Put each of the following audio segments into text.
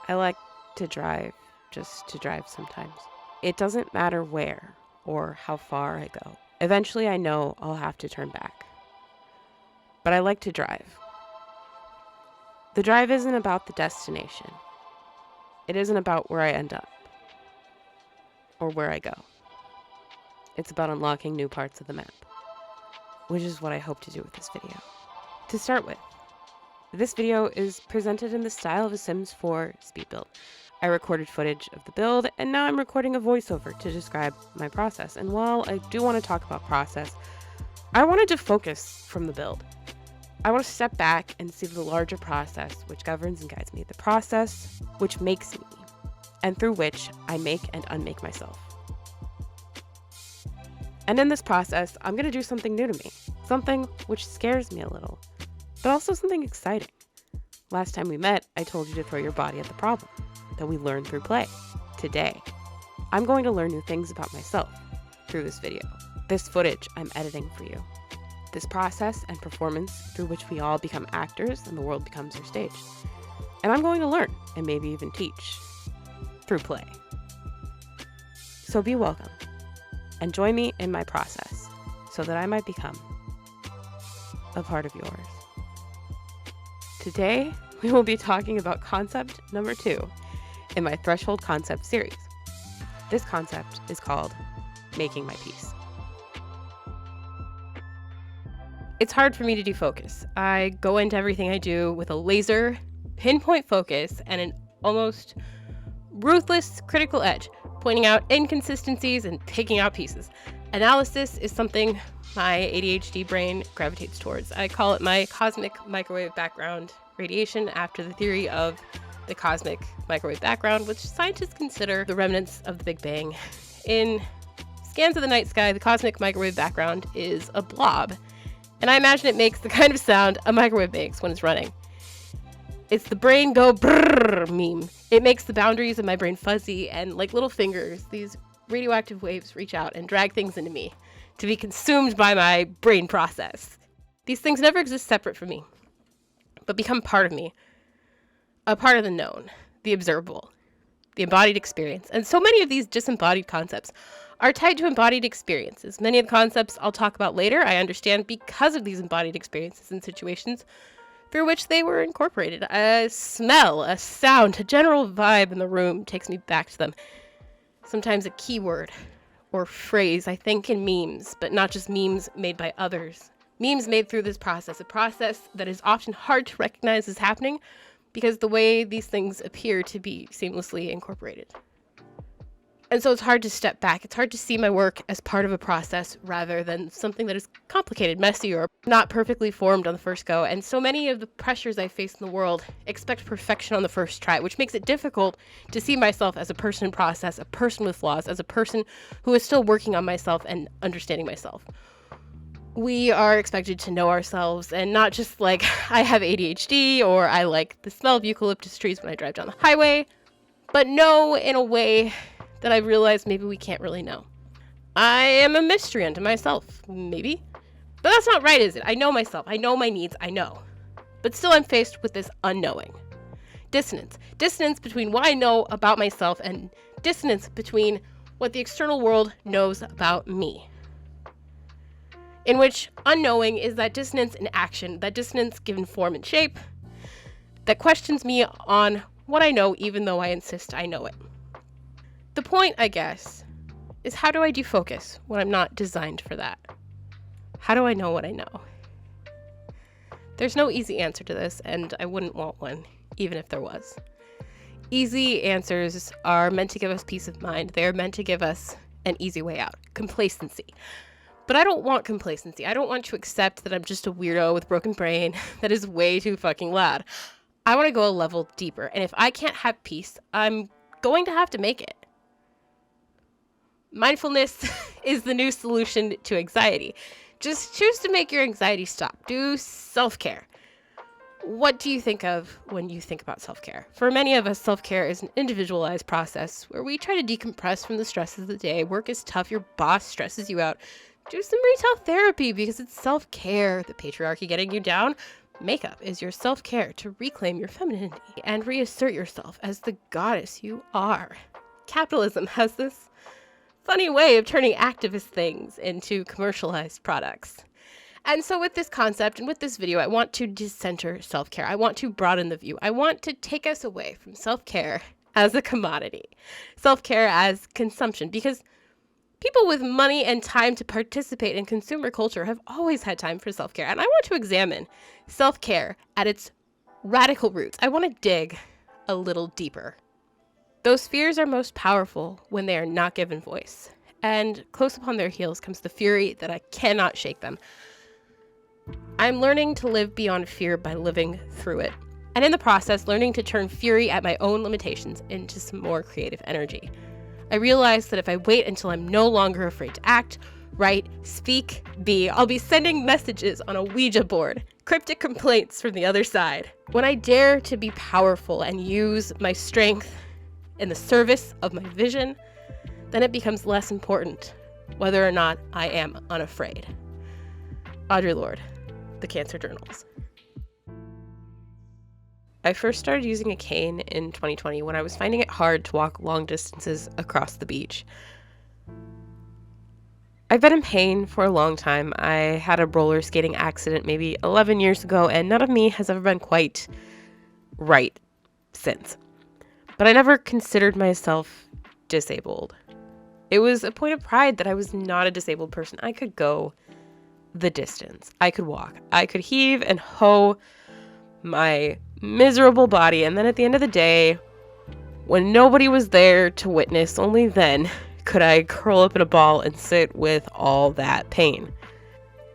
I like to drive just to drive sometimes. It doesn't matter where or how far I go. Eventually I know I'll have to turn back. But I like to drive. The drive isn't about the destination. It isn't about where I end up or where I go. It's about unlocking new parts of the map, which is what I hope to do with this video. To start with, this video is presented in the style of a Sims 4 speed build. I recorded footage of the build, and now I'm recording a voiceover to describe my process. And while I do want to talk about process, I wanted to focus from the build. I want to step back and see the larger process which governs and guides me, the process which makes me, and through which I make and unmake myself. And in this process, I'm going to do something new to me, something which scares me a little, but also something exciting. Last time we met, I told you to throw your body at the problem that we learn through play. Today, I'm going to learn new things about myself through this video, this footage I'm editing for you, this process and performance through which we all become actors and the world becomes our stage. And I'm going to learn and maybe even teach through play. So be welcome and join me in my process so that I might become a part of yours. Today, we will be talking about concept number 2 in my Threshold concept series. This concept is called making my peace. It's hard for me to defocus. I go into everything I do with a laser, pinpoint focus and an almost ruthless critical edge, pointing out inconsistencies and picking out pieces. Analysis is something my ADHD brain gravitates towards. I call it my cosmic microwave background radiation, after the theory of the cosmic microwave background, which scientists consider the remnants of the Big Bang. In scans of the night sky, the cosmic microwave background is a blob, and I imagine it makes the kind of sound a microwave makes when it's running. It's the brain go brrrr meme. It makes the boundaries of my brain fuzzy, and like little fingers, these radioactive waves reach out and drag things into me to be consumed by my brain process. These things never exist separate from me, but become part of me, a part of the known, the observable, the embodied experience. And so many of these disembodied concepts are tied to embodied experiences. Many of the concepts I'll talk about later, I understand because of these embodied experiences and situations through which they were incorporated. A smell, a sound, a general vibe in the room takes me back to them. Sometimes a keyword or phrase I think in memes, but not just memes made by others. Memes made through this process, a process that is often hard to recognize as happening because the way these things appear to be seamlessly incorporated. And so it's hard to step back. It's hard to see my work as part of a process rather than something that is complicated, messy, or not perfectly formed on the first go. And so many of the pressures I face in the world expect perfection on the first try, which makes it difficult to see myself as a person in process, a person with flaws, as a person who is still working on myself and understanding myself. We are expected to know ourselves and not just like, I have ADHD or I like the smell of eucalyptus trees when I drive down the highway, but know in a way that I've realized maybe we can't really know. I am a mystery unto myself, maybe. But that's not right, is it? I know myself. I know my needs. I know. But still I'm faced with this unknowing. Dissonance. Dissonance between what I know about myself and dissonance between what the external world knows about me. In which unknowing is that dissonance in action, that dissonance given form and shape, that questions me on what I know even though I insist I know it. The point, I guess, is how do I defocus when I'm not designed for that? How do I know what I know? There's no easy answer to this, and I wouldn't want one, even if there was. Easy answers are meant to give us peace of mind. They are meant to give us an easy way out. Complacency. But I don't want complacency. I don't want to accept that I'm just a weirdo with a broken brain that is way too fucking loud. I want to go a level deeper, and if I can't have peace, I'm going to have to make it. Mindfulness is the new solution to anxiety. Just choose to make your anxiety stop. Do self-care. What do you think of when you think about self-care? For many of us, self-care is an individualized process where we try to decompress from the stresses of the day. Work is tough. Your boss stresses you out. Do some retail therapy because it's self-care. The patriarchy getting you down? Makeup is your self-care to reclaim your femininity and reassert yourself as the goddess you are. Capitalism has this funny way of turning activist things into commercialized products. And so with this concept and with this video, I want to decenter self-care. I want to broaden the view. I want to take us away from self-care as a commodity, self-care as consumption, because people with money and time to participate in consumer culture have always had time for self-care. And I want to examine self-care at its radical roots. I want to dig a little deeper. Those fears are most powerful when they are not given voice. And close upon their heels comes the fury that I cannot shake them. I'm learning to live beyond fear by living through it. And in the process, learning to turn fury at my own limitations into some more creative energy. I realize that if I wait until I'm no longer afraid to act, write, speak, be, I'll be sending messages on a Ouija board, cryptic complaints from the other side. When I dare to be powerful and use my strength in the service of my vision, then it becomes less important whether or not I am unafraid. Audre Lorde, The Cancer Journals. I first started using a cane in 2020 when I was finding it hard to walk long distances across the beach. I've been in pain for a long time. I had a roller skating accident maybe 11 years ago, and none of me has ever been quite right since. But I never considered myself disabled. It was a point of pride that I was not a disabled person. I could go the distance. I could walk. I could heave and hoe my miserable body. And then at the end of the day, when nobody was there to witness, only then could I curl up in a ball and sit with all that pain.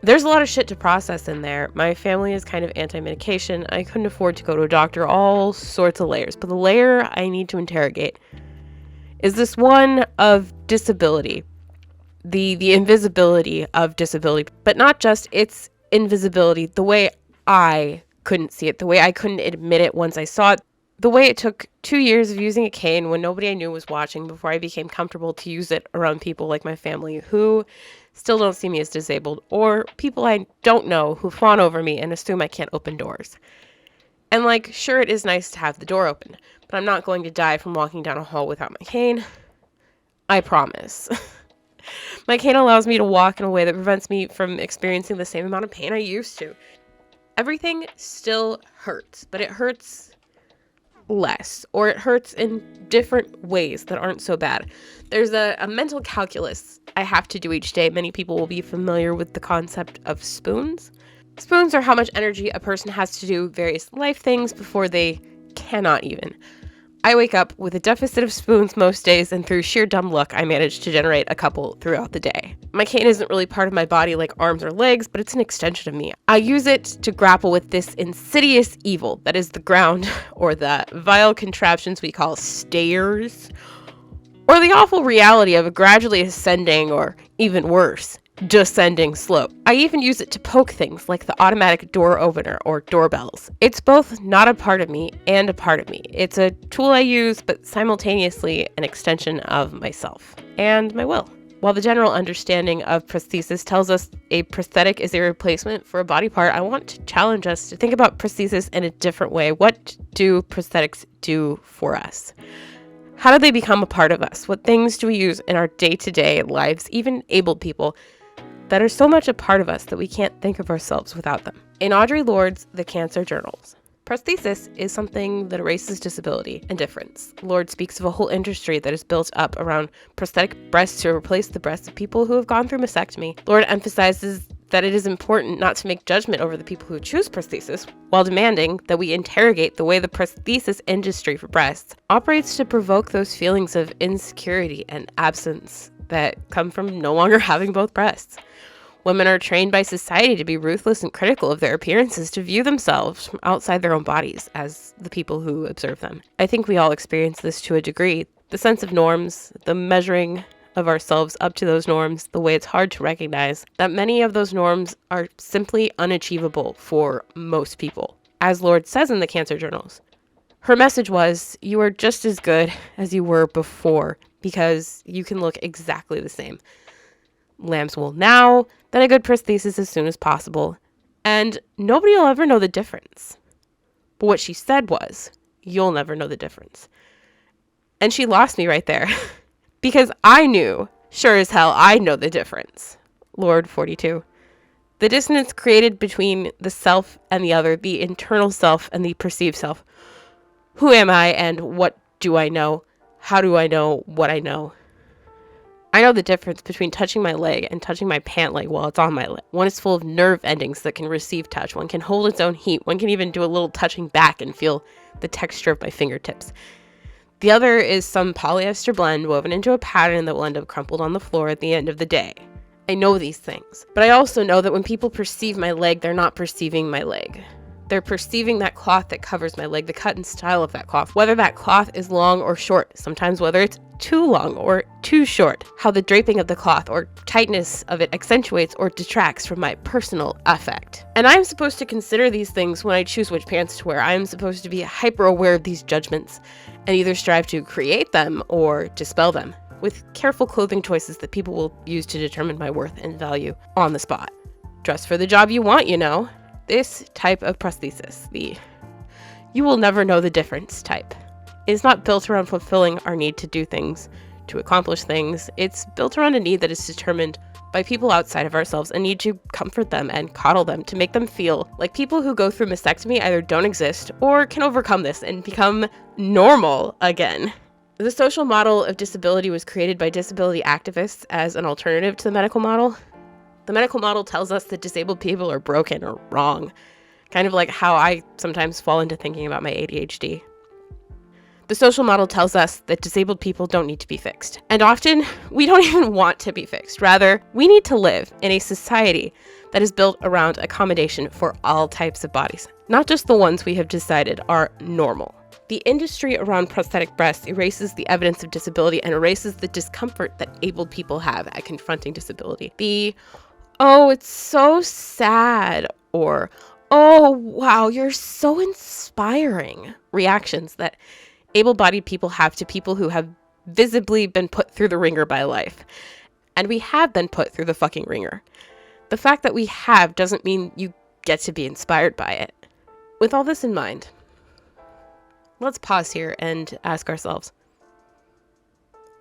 There's a lot of shit to process in there. My family is kind of anti-medication. I couldn't afford to go to a doctor, all sorts of layers. But the layer I need to interrogate is this one of disability, the invisibility of disability, but not just its invisibility, the way I couldn't see it, the way I couldn't admit it once I saw it, the way it took 2 years of using a cane when nobody I knew was watching before I became comfortable to use it around people like my family who still don't see me as disabled, or people I don't know who fawn over me and assume I can't open doors. And like, sure, it is nice to have the door open, but I'm not going to die from walking down a hall without my cane. I promise. My cane allows me to walk in a way that prevents me from experiencing the same amount of pain I used to. Everything still hurts, but it hurts less, or it hurts in different ways that aren't so bad. There's a mental calculus I have to do each day. Many people will be familiar with the concept of spoons. Spoons are how much energy a person has to do various life things before they cannot even. I wake up with a deficit of spoons most days, and through sheer dumb luck, I manage to generate a couple throughout the day. My cane isn't really part of my body like arms or legs, but it's an extension of me. I use it to grapple with this insidious evil that is the ground, or the vile contraptions we call stairs, or the awful reality of a gradually ascending, or even worse, descending slope. I even use it to poke things like the automatic door opener or doorbells. It's both not a part of me and a part of me. It's a tool I use, but simultaneously an extension of myself and my will. While the general understanding of prosthesis tells us a prosthetic is a replacement for a body part, I want to challenge us to think about prosthesis in a different way. What do prosthetics do for us? How do they become a part of us? What things do we use in our day-to-day lives, even abled people, that are so much a part of us that we can't think of ourselves without them? In Audre Lorde's The Cancer Journals, prosthesis is something that erases disability and difference. Lorde speaks of a whole industry that is built up around prosthetic breasts to replace the breasts of people who have gone through mastectomy. Lorde emphasizes that it is important not to make judgment over the people who choose prosthesis, while demanding that we interrogate the way the prosthesis industry for breasts operates to provoke those feelings of insecurity and absence that come from no longer having both breasts. Women are trained by society to be ruthless and critical of their appearances, to view themselves from outside their own bodies as the people who observe them. I think we all experience this to a degree. The sense of norms, the measuring of ourselves up to those norms, the way it's hard to recognize that many of those norms are simply unachievable for most people. As Lorde says in the Cancer Journals, her message was, you are just as good as you were before because you can look exactly the same. Lamb's wool now, then a good prosthesis as soon as possible. And nobody will ever know the difference. But what she said was, you'll never know the difference. And she lost me right there. Because I knew, sure as hell, I know the difference. Lord 42. The dissonance created between the self and the other, the internal self and the perceived self. Who am I and what do I know? How do I know what I know? I know the difference between touching my leg and touching my pant leg while it's on my leg. One is full of nerve endings that can receive touch. One can hold its own heat. One can even do a little touching back and feel the texture of my fingertips. The other is some polyester blend woven into a pattern that will end up crumpled on the floor at the end of the day. I know these things, but I also know that when people perceive my leg, they're not perceiving my leg. They're perceiving that cloth that covers my leg, the cut and style of that cloth, whether that cloth is long or short, sometimes whether it's too long or too short, how the draping of the cloth or tightness of it accentuates or detracts from my personal affect. And I'm supposed to consider these things when I choose which pants to wear. I'm supposed to be hyper aware of these judgments and either strive to create them or dispel them with careful clothing choices that people will use to determine my worth and value on the spot. Dress for the job you want, you know. This type of prosthesis, the you will never know the difference type, is not built around fulfilling our need to do things, to accomplish things. It's built around a need that is determined by people outside of ourselves, a need to comfort them and coddle them, to make them feel like people who go through mastectomy either don't exist or can overcome this and become normal again. The social model of disability was created by disability activists as an alternative to the medical model. The medical model tells us that disabled people are broken or wrong, kind of like how I sometimes fall into thinking about my ADHD. The social model tells us that disabled people don't need to be fixed. And often, we don't even want to be fixed. Rather, we need to live in a society that is built around accommodation for all types of bodies, not just the ones we have decided are normal. The industry around prosthetic breasts erases the evidence of disability and erases the discomfort that abled people have at confronting disability. Oh, it's so sad, or, oh, wow, you're so inspiring reactions that able-bodied people have to people who have visibly been put through the ringer by life. And we have been put through the fucking ringer. The fact that we have doesn't mean you get to be inspired by it. With all this in mind, let's pause here and ask ourselves,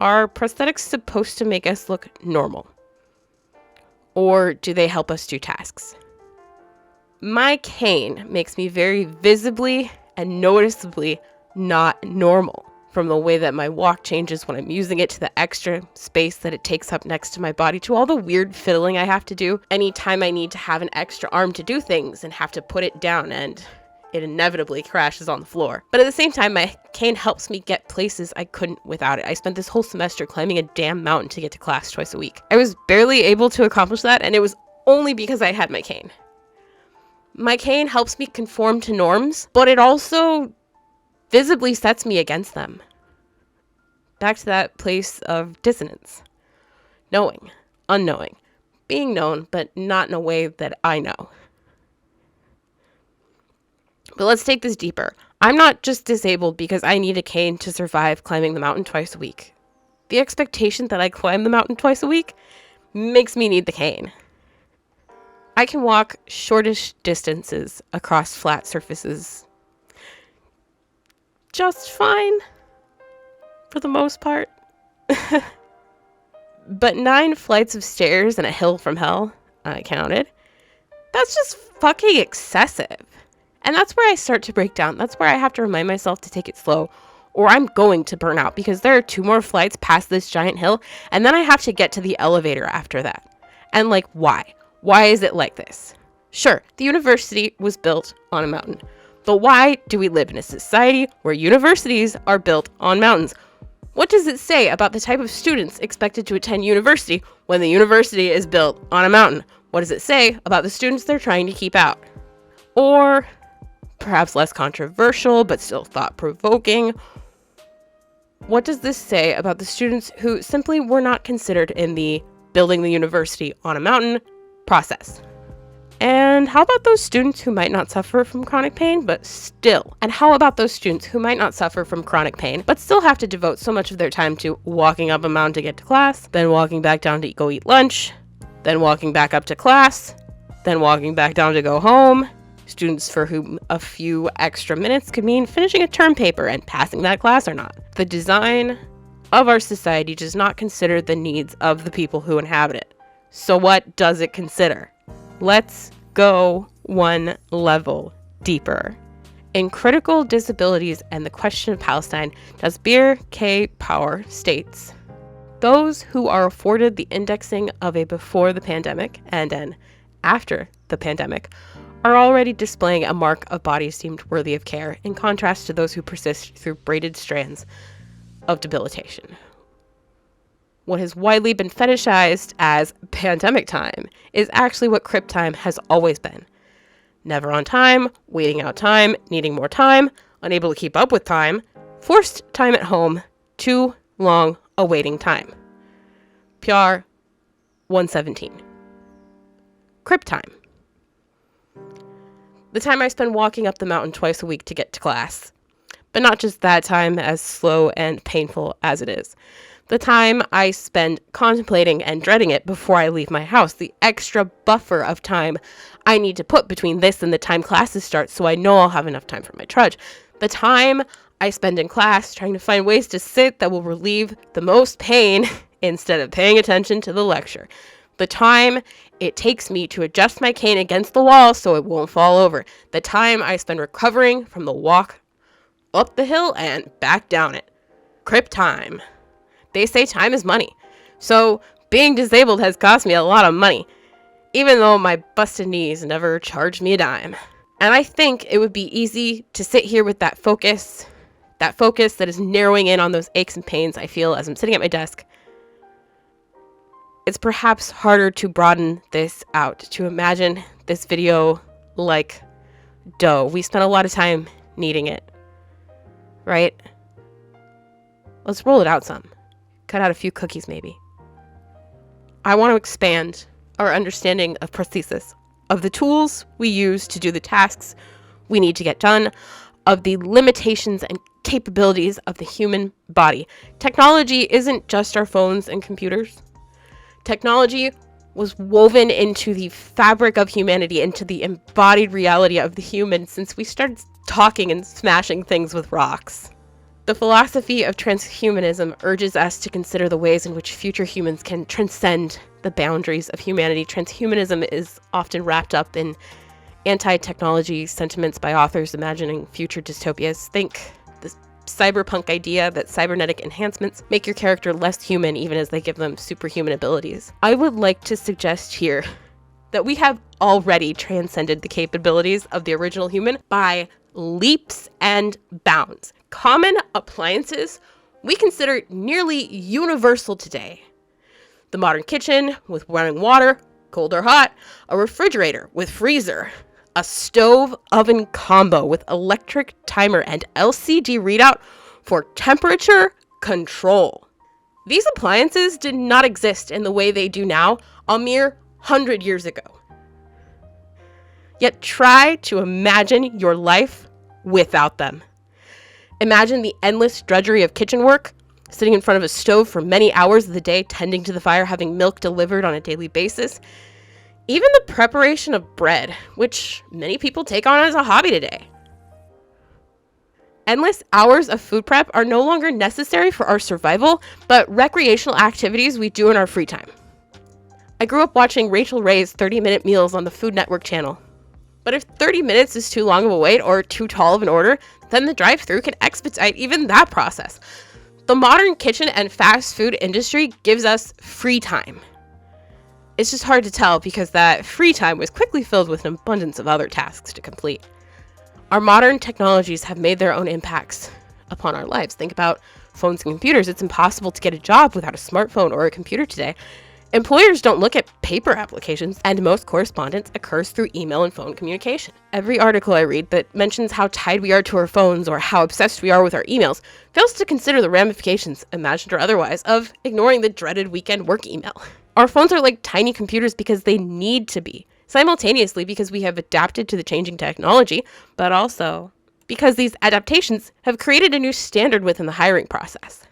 are prosthetics supposed to make us look normal? Or do they help us do tasks? My cane makes me very visibly and noticeably not normal, from the way that my walk changes when I'm using it, to the extra space that it takes up next to my body, to all the weird fiddling I have to do anytime I need to have an extra arm to do things and have to put it down and it inevitably crashes on the floor. But at the same time, my cane helps me get places I couldn't without it. I spent this whole semester climbing a damn mountain to get to class twice a week. I was barely able to accomplish that, and it was only because I had my cane. My cane helps me conform to norms, but it also visibly sets me against them. Back to that place of dissonance. Knowing, unknowing, being known, but not in a way that I know. But let's take this deeper. I'm not just disabled because I need a cane to survive climbing the mountain twice a week. The expectation that I climb the mountain twice a week makes me need the cane. I can walk shortish distances across flat surfaces just fine, for the most part. But 9 flights of stairs and a hill from hell, I counted, that's just fucking excessive. And that's where I start to break down. That's where I have to remind myself to take it slow, or I'm going to burn out, because there are 2 more flights past this giant hill, and then I have to get to the elevator after that. And like, why? Why is it like this? Sure, the university was built on a mountain. But why do we live in a society where universities are built on mountains? What does it say about the type of students expected to attend university when the university is built on a mountain? What does it say about the students they're trying to keep out? Or, perhaps less controversial, but still thought-provoking, what does this say about the students who simply were not considered in the building the university on a mountain process? And how about those students who might not suffer from chronic pain, but still? And how about those students who might not suffer from chronic pain, but still have to devote so much of their time to walking up a mountain to get to class, then walking back down to go eat lunch, then walking back up to class, then walking back down to go home. Students for whom a few extra minutes could mean finishing a term paper and passing that class or not. The design of our society does not consider the needs of the people who inhabit it. So what does it consider? Let's go one level deeper. In Critical Disabilities and the Question of Palestine, Jasbir K. Power states, those who are afforded the indexing of a before the pandemic and an after the pandemic are already displaying a mark of bodies deemed worthy of care, in contrast to those who persist through braided strands of debilitation. What has widely been fetishized as pandemic time is actually what crip time has always been. Never on time, waiting out time, needing more time, unable to keep up with time, forced time at home, too long awaiting time. PR 117. Crip time. The time I spend walking up the mountain twice a week to get to class. But not just that time, as slow and painful as it is. The time I spend contemplating and dreading it before I leave my house. The extra buffer of time I need to put between this and the time classes start so I know I'll have enough time for my trudge. The time I spend in class trying to find ways to sit that will relieve the most pain instead of paying attention to the lecture. The time it takes me to adjust my cane against the wall so it won't fall over. The time I spend recovering from the walk up the hill and back down it. Crip time. They say time is money. So being disabled has cost me a lot of money, even though my busted knees never charged me a dime. And I think it would be easy to sit here with that focus that is narrowing in on those aches and pains I feel as I'm sitting at my desk. It's perhaps harder to broaden this out, to imagine this video like dough. We spent a lot of time kneading it, right? Let's roll it out some. Cut out a few cookies, maybe. I want to expand our understanding of prosthesis, of the tools we use to do the tasks we need to get done, of the limitations and capabilities of the human body. Technology isn't just our phones and computers. Technology was woven into the fabric of humanity, into the embodied reality of the human since we started talking and smashing things with rocks. The philosophy of transhumanism urges us to consider the ways in which future humans can transcend the boundaries of humanity. Transhumanism is often wrapped up in anti-technology sentiments by authors imagining future dystopias. Think the cyberpunk idea that cybernetic enhancements make your character less human even as they give them superhuman abilities. I would like to suggest here that we have already transcended the capabilities of the original human by leaps and bounds. Common appliances we consider nearly universal today. The modern kitchen with running water, cold or hot, a refrigerator with freezer, a stove oven combo with electric timer and LCD readout for temperature control. These appliances did not exist in the way they do now a mere 100 years ago. Yet try to imagine your life without them. Imagine the endless drudgery of kitchen work, sitting in front of a stove for many hours of the day, tending to the fire, having milk delivered on a daily basis. Even the preparation of bread, which many people take on as a hobby today. Endless hours of food prep are no longer necessary for our survival, but recreational activities we do in our free time. I grew up watching Rachel Ray's 30-minute meals on the Food Network channel. But if 30 minutes is too long of a wait or too tall of an order, then the drive-thru can expedite even that process. The modern kitchen and fast food industry gives us free time. It's just hard to tell because that free time was quickly filled with an abundance of other tasks to complete. Our modern technologies have made their own impacts upon our lives. Think about phones and computers. It's impossible to get a job without a smartphone or a computer today. Employers don't look at paper applications, and most correspondence occurs through email and phone communication. Every article I read that mentions how tied we are to our phones or how obsessed we are with our emails fails to consider the ramifications, imagined or otherwise, of ignoring the dreaded weekend work email. Our phones are like tiny computers because they need to be, simultaneously because we have adapted to the changing technology, but also because these adaptations have created a new standard within the hiring process.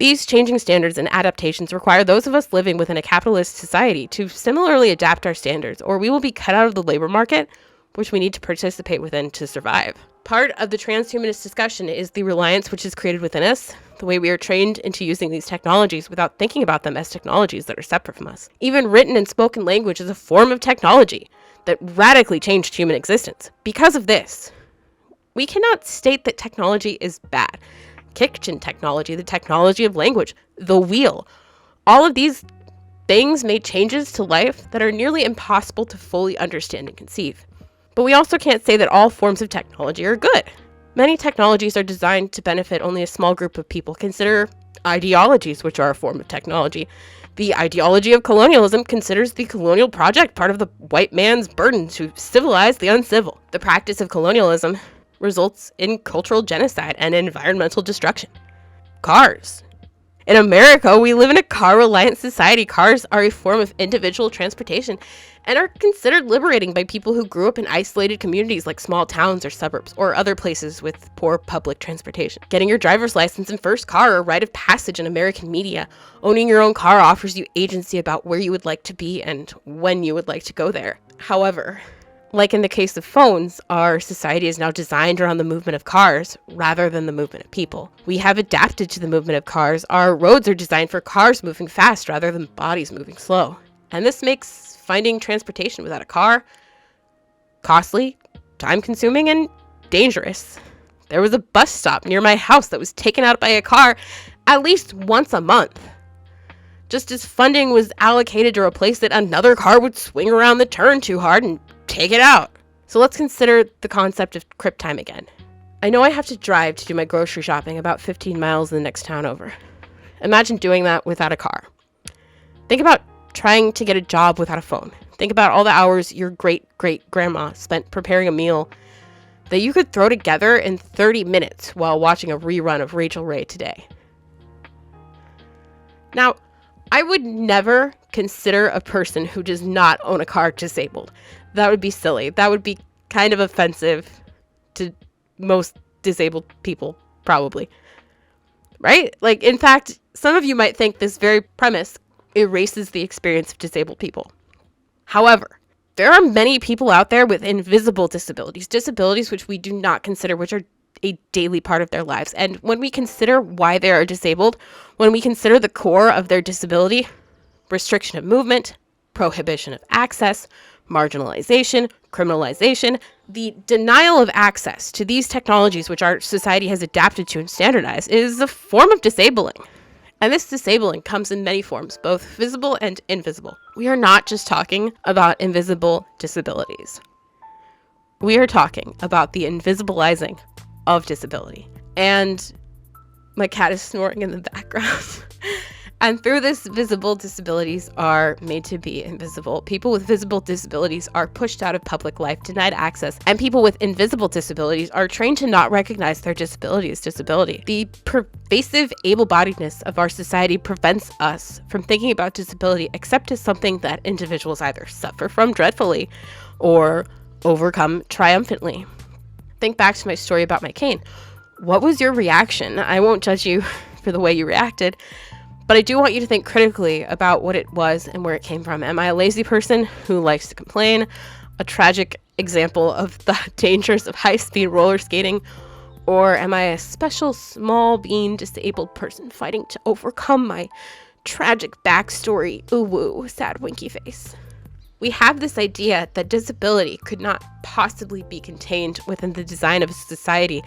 These changing standards and adaptations require those of us living within a capitalist society to similarly adapt our standards, or we will be cut out of the labor market, which we need to participate within to survive. Part of the transhumanist discussion is the reliance which is created within us, the way we are trained into using these technologies without thinking about them as technologies that are separate from us. Even written and spoken language is a form of technology that radically changed human existence. Because of this, we cannot state that technology is bad. Kitchen technology, the technology of language, the wheel, all of these things made changes to life that are nearly impossible to fully understand and conceive. But we also can't say that all forms of technology are good. Many technologies are designed to benefit only a small group of people. Consider ideologies, which are a form of technology. The ideology of colonialism considers the colonial project part of the white man's burden to civilize the uncivil. The practice of colonialism results in cultural genocide and environmental destruction. Cars. In America, we live in a car-reliant society. Cars are a form of individual transportation and are considered liberating by people who grew up in isolated communities like small towns or suburbs or other places with poor public transportation. Getting your driver's license and first car are a rite of passage in American media. Owning your own car offers you agency about where you would like to be and when you would like to go there. However, like in the case of phones, our society is now designed around the movement of cars rather than the movement of people. We have adapted to the movement of cars. Our roads are designed for cars moving fast rather than bodies moving slow. And this makes finding transportation without a car costly, time-consuming, and dangerous. There was a bus stop near my house that was taken out by a car at least once a month. Just as funding was allocated to replace it, another car would swing around the turn too hard and take it out. So let's consider the concept of crip time again. I know I have to drive to do my grocery shopping about 15 miles in the next town over. Imagine doing that without a car. Think about trying to get a job without a phone. Think about all the hours your great-great-grandma spent preparing a meal that you could throw together in 30 minutes while watching a rerun of Rachel Ray Today. Now, I would never consider a person who does not own a car disabled. That would be silly. That would be kind of offensive to most disabled people, probably. Right? Like, in fact, some of you might think this very premise erases the experience of disabled people. However, there are many people out there with invisible disabilities, disabilities which we do not consider, which are a daily part of their lives. And when we consider why they are disabled, when we consider the core of their disability, restriction of movement, prohibition of access, marginalization, criminalization, the denial of access to these technologies which our society has adapted to and standardized is a form of disabling. And this disabling comes in many forms, both visible and invisible. We are not just talking about invisible disabilities. We are talking about the invisibilizing of disability. And my cat is snoring in the background. And through this, visible disabilities are made to be invisible. People with visible disabilities are pushed out of public life, denied access, and people with invisible disabilities are trained to not recognize their disability as disability. The pervasive able-bodiedness of our society prevents us from thinking about disability except as something that individuals either suffer from dreadfully or overcome triumphantly. Think back to my story about my cane. What was your reaction? I won't judge you for the way you reacted, but I do want you to think critically about what it was and where it came from. Am I a lazy person who likes to complain? A tragic example of the dangers of high-speed roller skating? Or am I a special small bean disabled person fighting to overcome my tragic backstory? Ooh woo, sad winky face. We have this idea that disability could not possibly be contained within the design of a society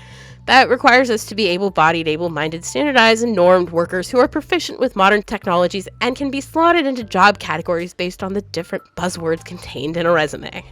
that requires us to be able-bodied, able-minded, standardized, and normed workers who are proficient with modern technologies and can be slotted into job categories based on the different buzzwords contained in a resume.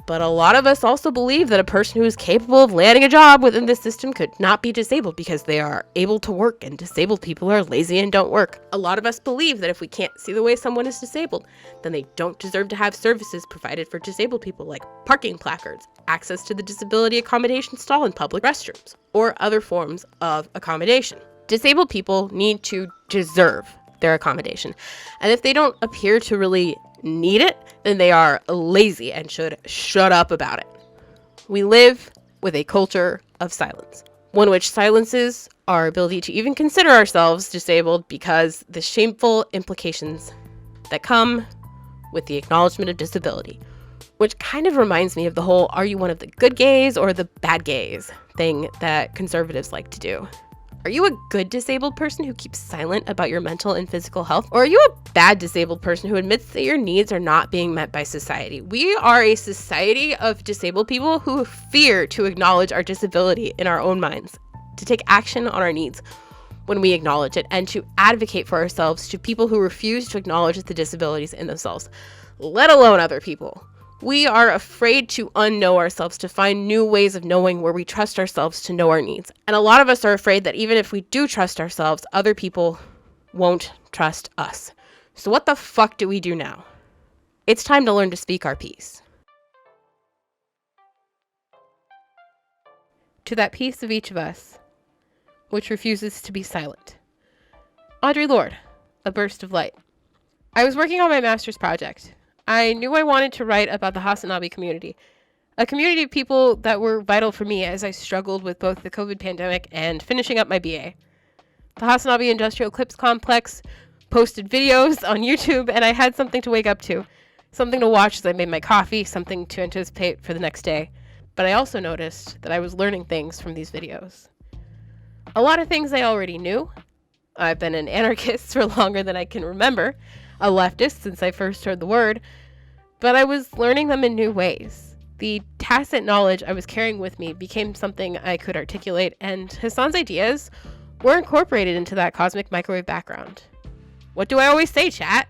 But a lot of us also believe that a person who is capable of landing a job within this system could not be disabled because they are able to work, and disabled people are lazy and don't work. A lot of us believe that if we can't see the way someone is disabled, then they don't deserve to have services provided for disabled people like parking placards, access to the disability accommodation stall in public restrooms, or other forms of accommodation. Disabled people need to deserve their accommodation, and if they don't appear to really need it, then they are lazy and should shut up about it. We live with a culture of silence, one which silences our ability to even consider ourselves disabled because the shameful implications that come with the acknowledgement of disability. Which kind of reminds me of the whole "are you one of the good gays or the bad gays" thing that conservatives like to do. Are you a good disabled person who keeps silent about your mental and physical health? Or are you a bad disabled person who admits that your needs are not being met by society? We are a society of disabled people who fear to acknowledge our disability in our own minds, to take action on our needs when we acknowledge it, and to advocate for ourselves to people who refuse to acknowledge the disabilities in themselves, let alone other people. We are afraid to unknow ourselves, to find new ways of knowing where we trust ourselves to know our needs. And a lot of us are afraid that even if we do trust ourselves, other people won't trust us. So what the fuck do we do now? It's time to learn to speak our piece. To that piece of each of us, which refuses to be silent. Audre Lorde, A Burst of Light. I was working on my master's project. I knew I wanted to write about the HasanAbi community, a community of people that were vital for me as I struggled with both the COVID pandemic and finishing up my BA. The HasanAbi Industrial Clips Complex posted videos on YouTube, and I had something to wake up to, something to watch as I made my coffee, something to anticipate for the next day. But I also noticed that I was learning things from these videos. A lot of things I already knew. I've been an anarchist for longer than I can remember, a leftist since I first heard the word, but I was learning them in new ways. The tacit knowledge I was carrying with me became something I could articulate, and Hasan's ideas were incorporated into that cosmic microwave background. What do I always say, chat?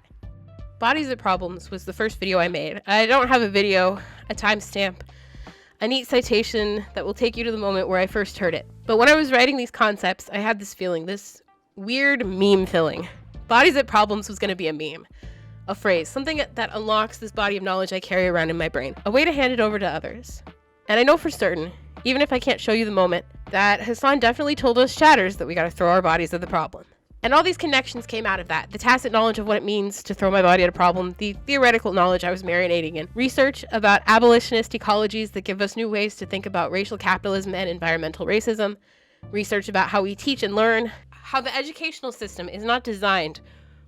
Bodies at Problems was the first video I made. I don't have a video, a timestamp, a neat citation that will take you to the moment where I first heard it. But when I was writing these concepts, I had this feeling, this weird meme feeling. Bodies at Problems was going to be a meme, a phrase, something that unlocks this body of knowledge I carry around in my brain, a way to hand it over to others. And I know for certain, even if I can't show you the moment, that Hasan definitely told us chatters that we got to throw our bodies at the problem. And all these connections came out of that. The tacit knowledge of what it means to throw my body at a problem, the theoretical knowledge I was marinating in, research about abolitionist ecologies that give us new ways to think about racial capitalism and environmental racism, research about how we teach and learn, how the educational system is not designed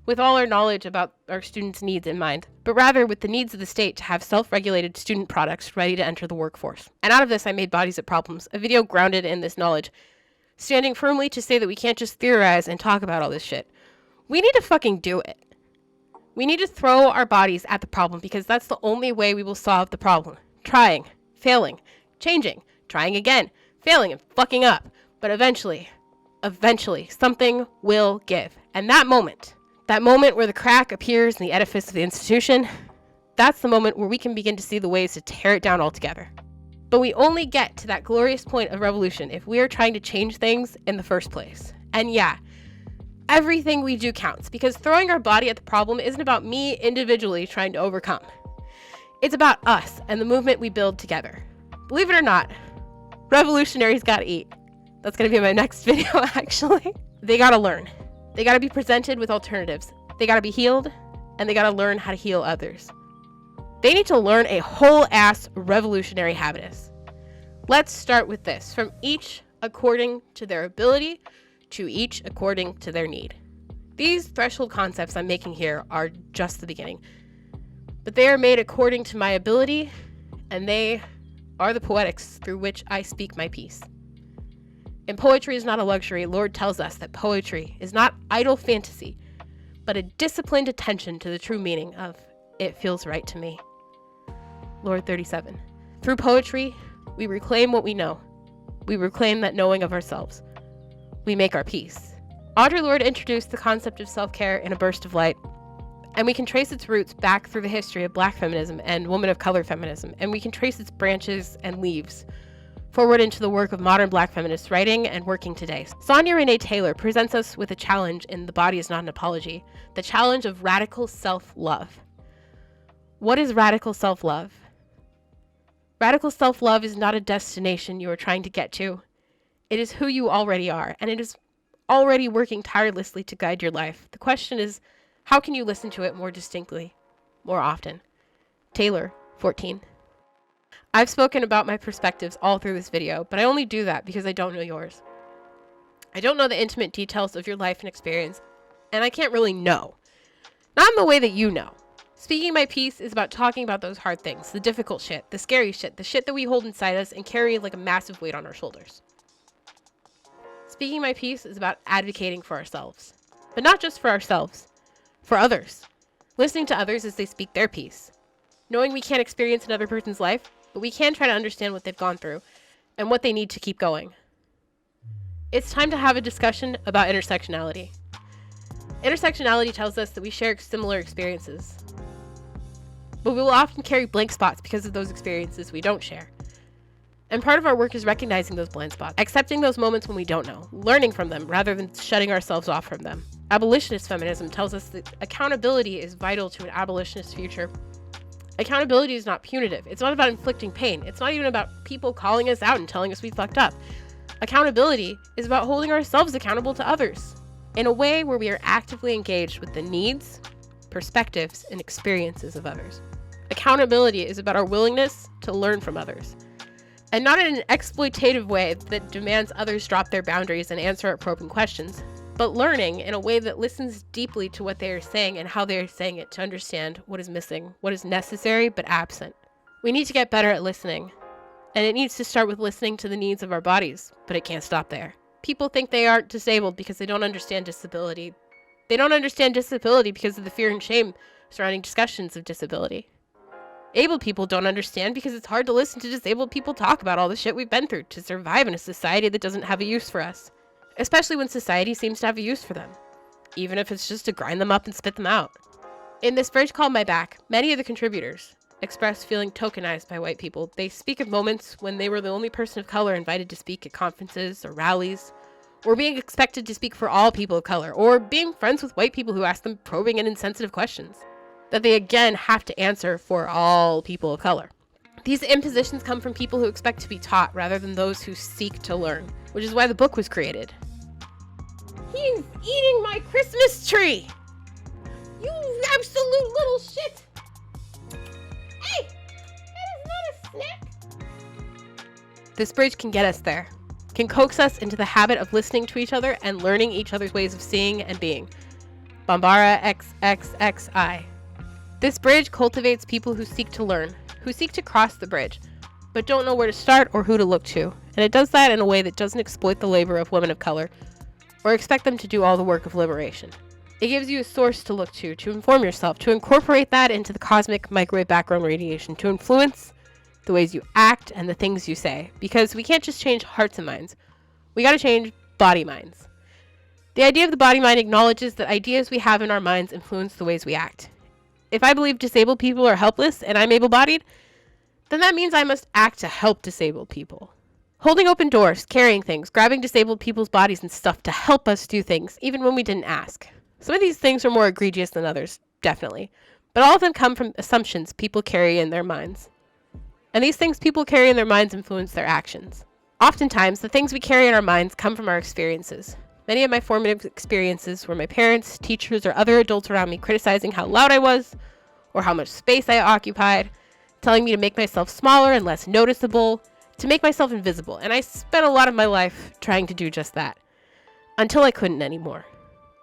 with all our knowledge about our students' needs in mind, but rather with the needs of the state to have self-regulated student products ready to enter the workforce. And out of this, I made Bodies at Problems, a video grounded in this knowledge, standing firmly to say that we can't just theorize and talk about all this shit. We need to fucking do it. We need to throw our bodies at the problem because that's the only way we will solve the problem. Trying, failing, changing, trying again, failing and fucking up. But eventually, something will give. And that moment where the crack appears in the edifice of the institution, that's the moment where we can begin to see the ways to tear it down altogether. But we only get to that glorious point of revolution if we are trying to change things in the first place. And yeah, everything we do counts, because throwing our body at the problem isn't about me individually trying to overcome. It's about us and the movement we build together. Believe it or not, revolutionaries gotta eat. That's gonna be my next video, actually. They gotta learn. They gotta be presented with alternatives. They gotta be healed, and they gotta learn how to heal others. They need to learn a whole-ass revolutionary habitus. Let's start with this. From each according to their ability, to each according to their need. These threshold concepts I'm making here are just the beginning. But they are made according to my ability, and they are the poetics through which I speak my piece. And poetry is not a luxury. Lorde tells us that poetry is not idle fantasy, but a disciplined attention to the true meaning of "it feels right to me." Lorde 37. Through poetry, we reclaim what we know. We reclaim that knowing of ourselves. We make our peace. Audre Lorde introduced the concept of self-care in A Burst of Light, and we can trace its roots back through the history of Black feminism and woman of color feminism, and we can trace its branches and leaves forward into the work of modern Black feminists writing and working today. Sonia Renee Taylor presents us with a challenge in The Body is Not an Apology, the challenge of radical self-love. What is radical self-love? Radical self-love is not a destination you are trying to get to. It is who you already are, and it is already working tirelessly to guide your life. The question is, how can you listen to it more distinctly, more often? Taylor, 14. I've spoken about my perspectives all through this video, but I only do that because I don't know yours. I don't know the intimate details of your life and experience, and I can't really know. Not in the way that you know. Speaking my piece is about talking about those hard things, the difficult shit, the scary shit, the shit that we hold inside us and carry like a massive weight on our shoulders. Speaking my piece is about advocating for ourselves, but not just for ourselves, for others. Listening to others as they speak their piece. Knowing we can't experience another person's life, but we can try to understand what they've gone through and what they need to keep going. It's time to have a discussion about intersectionality. Intersectionality tells us that we share similar experiences, but we will often carry blank spots because of those experiences we don't share. And part of our work is recognizing those blind spots, accepting those moments when we don't know, learning from them rather than shutting ourselves off from them. Abolitionist feminism tells us that accountability is vital to an abolitionist future. Accountability is not punitive. It's not about inflicting pain. It's not even about people calling us out and telling us we fucked up. Accountability is about holding ourselves accountable to others in a way where we are actively engaged with the needs, perspectives, and experiences of others. Accountability is about our willingness to learn from others, and not in an exploitative way that demands others drop their boundaries and answer our probing questions, but learning in a way that listens deeply to what they are saying and how they are saying it to understand what is missing, what is necessary but absent. We need to get better at listening, and it needs to start with listening to the needs of our bodies, but it can't stop there. People think they aren't disabled because they don't understand disability. They don't understand disability because of the fear and shame surrounding discussions of disability. Able people don't understand because it's hard to listen to disabled people talk about all the shit we've been through to survive in a society that doesn't have a use for us. Especially when society seems to have a use for them, even if it's just to grind them up and spit them out. In this bridge called My Back, many of the contributors express feeling tokenized by white people. They speak of moments when they were the only person of color invited to speak at conferences or rallies, or being expected to speak for all people of color, or being friends with white people who ask them probing and insensitive questions that they again have to answer for all people of color. These impositions come from people who expect to be taught rather than those who seek to learn, which is why the book was created. He's eating my Christmas tree! You absolute little shit! Hey! That is not a snack! This bridge can get us there, can coax us into the habit of listening to each other and learning each other's ways of seeing and being. Bambara XXXI. This bridge cultivates people who seek to learn, who seek to cross the bridge, but don't know where to start or who to look to. And it does that in a way that doesn't exploit the labor of women of color, or expect them to do all the work of liberation. It gives you a source to look to inform yourself, to incorporate that into the cosmic microwave background radiation, to influence the ways you act and the things you say. Because we can't just change hearts and minds. We gotta change body minds. The idea of the body mind acknowledges that ideas we have in our minds influence the ways we act. If I believe disabled people are helpless and I'm able-bodied, then that means I must act to help disabled people. Holding open doors, carrying things, grabbing disabled people's bodies and stuff to help us do things, even when we didn't ask. Some of these things are more egregious than others, definitely. But all of them come from assumptions people carry in their minds. And these things people carry in their minds influence their actions. Oftentimes, the things we carry in our minds come from our experiences. Many of my formative experiences were my parents, teachers, or other adults around me criticizing how loud I was, or how much space I occupied, telling me to make myself smaller and less noticeable, to make myself invisible. And I spent a lot of my life trying to do just that, until I couldn't anymore.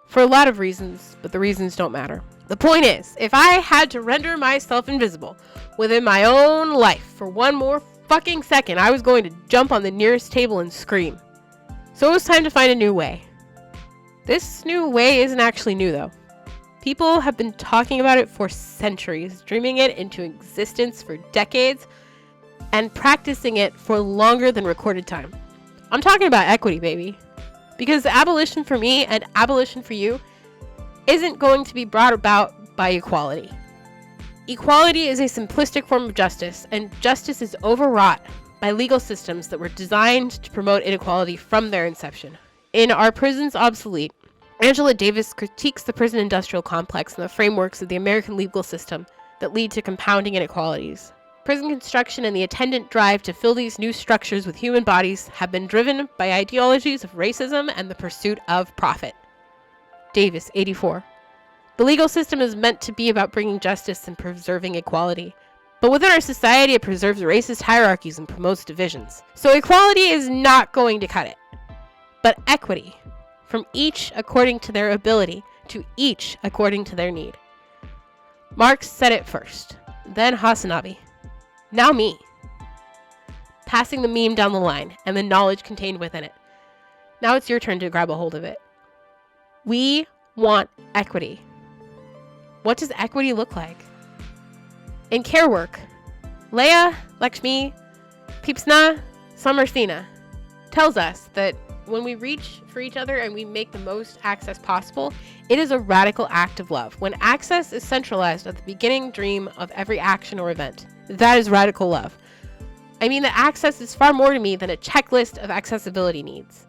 For a lot of reasons, but the reasons don't matter. The point is, if I had to render myself invisible within my own life for one more fucking second, I was going to jump on the nearest table and scream. So it was time to find a new way. This new way isn't actually new though. People have been talking about it for centuries, dreaming it into existence for decades, and practicing it for longer than recorded time. I'm talking about equity, baby. Because abolition for me and abolition for you isn't going to be brought about by equality. Equality is a simplistic form of justice, and justice is overwrought by legal systems that were designed to promote inequality from their inception. In Are Prisons Obsolete?, Angela Davis critiques the prison industrial complex and the frameworks of the American legal system that lead to compounding inequalities. Prison construction and the attendant drive to fill these new structures with human bodies have been driven by ideologies of racism and the pursuit of profit. Davis, 84. The legal system is meant to be about bringing justice and preserving equality. But within our society, it preserves racist hierarchies and promotes divisions. So equality is not going to cut it. But equity, from each according to their ability, to each according to their need. Marx said it first, then HasanAbi, now me. Passing the meme down the line and the knowledge contained within it. Now it's your turn to grab a hold of it. We want equity. What does equity look like? In care work, Leah, Lakshmi, Peepsna, Samarsina tells us that when we reach for each other and we make the most access possible, it is a radical act of love. When access is centralized at the beginning dream of every action or event, that is radical love. I mean that access is far more to me than a checklist of accessibility needs.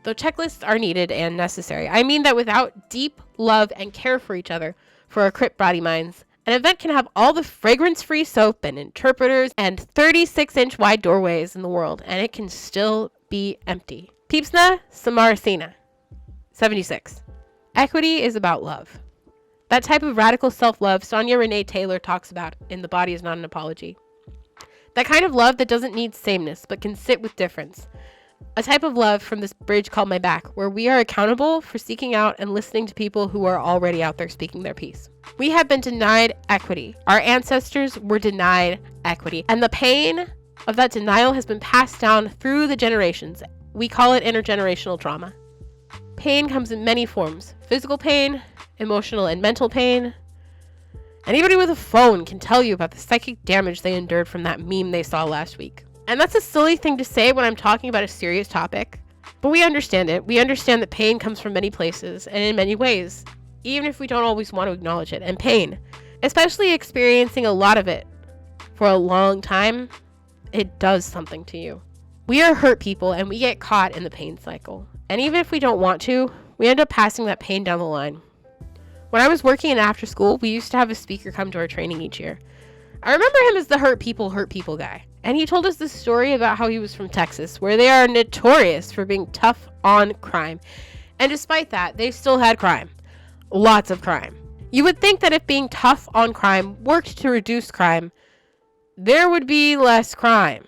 Though checklists are needed and necessary, I mean that without deep love and care for each other, for our crypt body minds, an event can have all the fragrance-free soap and interpreters and 36-inch wide doorways in the world, and it can still be empty. Peepsna Samarsina, 76. Equity is about love. That type of radical self-love Sonia Renee Taylor talks about in The Body Is Not an Apology. That kind of love that doesn't need sameness, but can sit with difference. A type of love from this bridge called My Back, where we are accountable for seeking out and listening to people who are already out there speaking their piece. We have been denied equity. Our ancestors were denied equity, and the pain of that denial has been passed down through the generations. We call it intergenerational trauma. Pain comes in many forms: physical pain, emotional and mental pain. Anybody with a phone can tell you about the psychic damage they endured from that meme they saw last week. And that's a silly thing to say when I'm talking about a serious topic, but we understand it. We understand that pain comes from many places and in many ways, even if we don't always want to acknowledge it. And pain, especially experiencing a lot of it for a long time, it does something to you. We are hurt people and we get caught in the pain cycle. And even if we don't want to, we end up passing that pain down the line. When I was working in after school, we used to have a speaker come to our training each year. I remember him as the hurt people guy. And he told us this story about how he was from Texas, where they are notorious for being tough on crime. And despite that, they still had crime. Lots of crime. You would think that if being tough on crime worked to reduce crime, there would be less crime.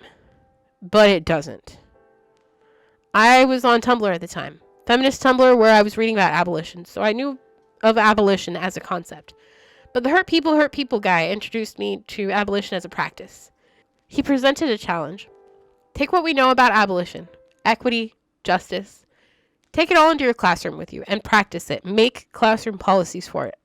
But it doesn't. I was on Tumblr at the time. Feminist Tumblr, where I was reading about abolition. So I knew of abolition as a concept. But the hurt people guy introduced me to abolition as a practice. He presented a challenge. Take what we know about abolition, equity, justice. Take it all into your classroom with you and practice it. Make classroom policies for it.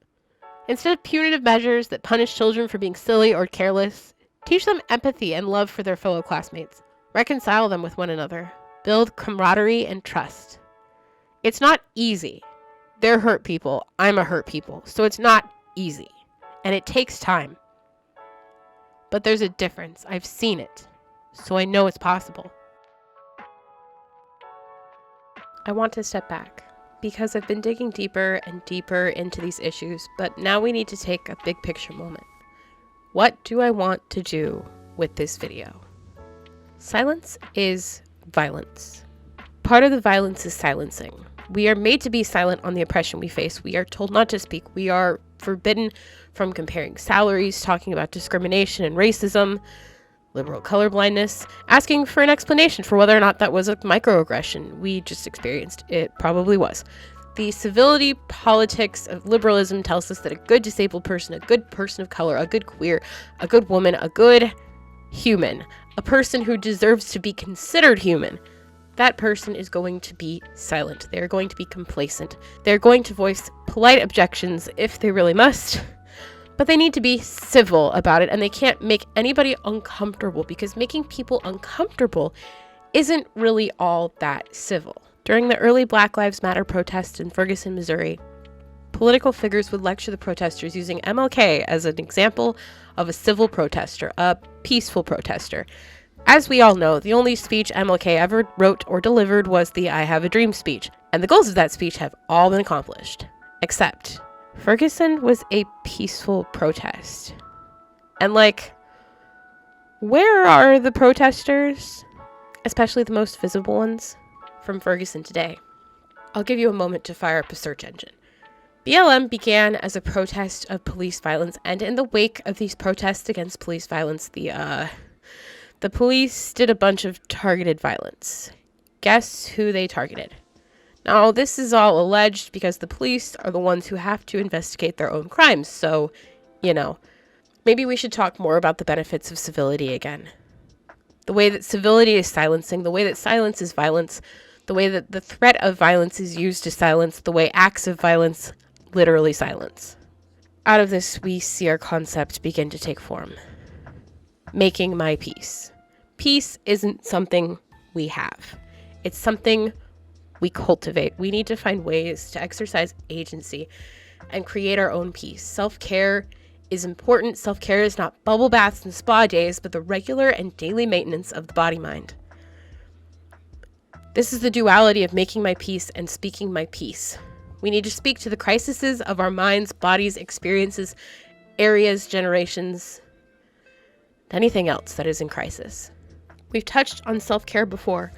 Instead of punitive measures that punish children for being silly or careless, teach them empathy and love for their fellow classmates. Reconcile them with one another. Build camaraderie and trust. It's not easy. They're hurt people. I'm a hurt people. So it's not easy. And it takes time. But there's a difference. I've seen it. So I know it's possible. I want to step back because I've been digging deeper and deeper into these issues, but now we need to take a big picture moment. What do I want to do with this video? Silence is violence. Part of the violence is silencing. We are made to be silent on the oppression we face. We are told not to speak. We are forbidden from comparing salaries, talking about discrimination and racism, liberal colorblindness, asking for an explanation for whether or not that was a microaggression we just experienced. It probably was. The civility politics of liberalism tells us that a good disabled person, a good person of color, a good queer, a good woman, a good human, a person who deserves to be considered human, that person is going to be silent. They're going to be complacent. They're going to voice polite objections if they really must, but they need to be civil about it, and they can't make anybody uncomfortable, because making people uncomfortable isn't really all that civil. During the early Black Lives Matter protests in Ferguson, Missouri, political figures would lecture the protesters using MLK as an example of a civil protester, a peaceful protester. As we all know, the only speech MLK ever wrote or delivered was the I Have a Dream speech, and the goals of that speech have all been accomplished. Except, Ferguson was a peaceful protest. And where are the protesters? Especially the most visible ones from Ferguson today. I'll give you a moment to fire up a search engine. BLM began as a protest of police violence, and in the wake of these protests against police violence, the police did a bunch of targeted violence. Guess who they targeted? Now, this is all alleged because the police are the ones who have to investigate their own crimes, so, maybe we should talk more about the benefits of civility again. The way that civility is silencing, the way that silence is violence, the way that the threat of violence is used to silence, the way acts of violence literally silence. Out of this, we see our concept begin to take form. Making my peace. Peace isn't something we have. It's something we cultivate. We need to find ways to exercise agency and create our own peace. Self-care is important. Self-care is not bubble baths and spa days, but the regular and daily maintenance of the body-mind. This is the duality of making my peace and speaking my peace. We need to speak to the crises of our minds, bodies, experiences, areas, generations, anything else that is in crisis. We've touched on self-care before.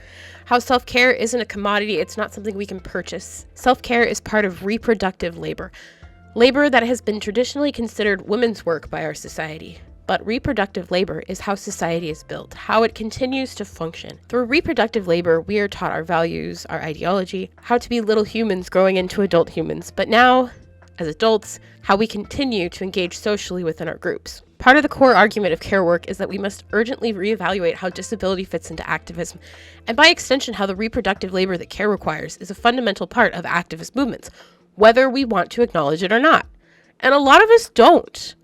How self-care isn't a commodity, it's not something we can purchase. Self-care is part of reproductive labor. Labor that has been traditionally considered women's work by our society. But reproductive labor is how society is built, how it continues to function. Through reproductive labor, we are taught our values, our ideology, how to be little humans growing into adult humans. But now, as adults, how we continue to engage socially within our groups. Part of the core argument of care work is that we must urgently reevaluate how disability fits into activism, and by extension, how the reproductive labor that care requires is a fundamental part of activist movements, whether we want to acknowledge it or not. And a lot of us don't.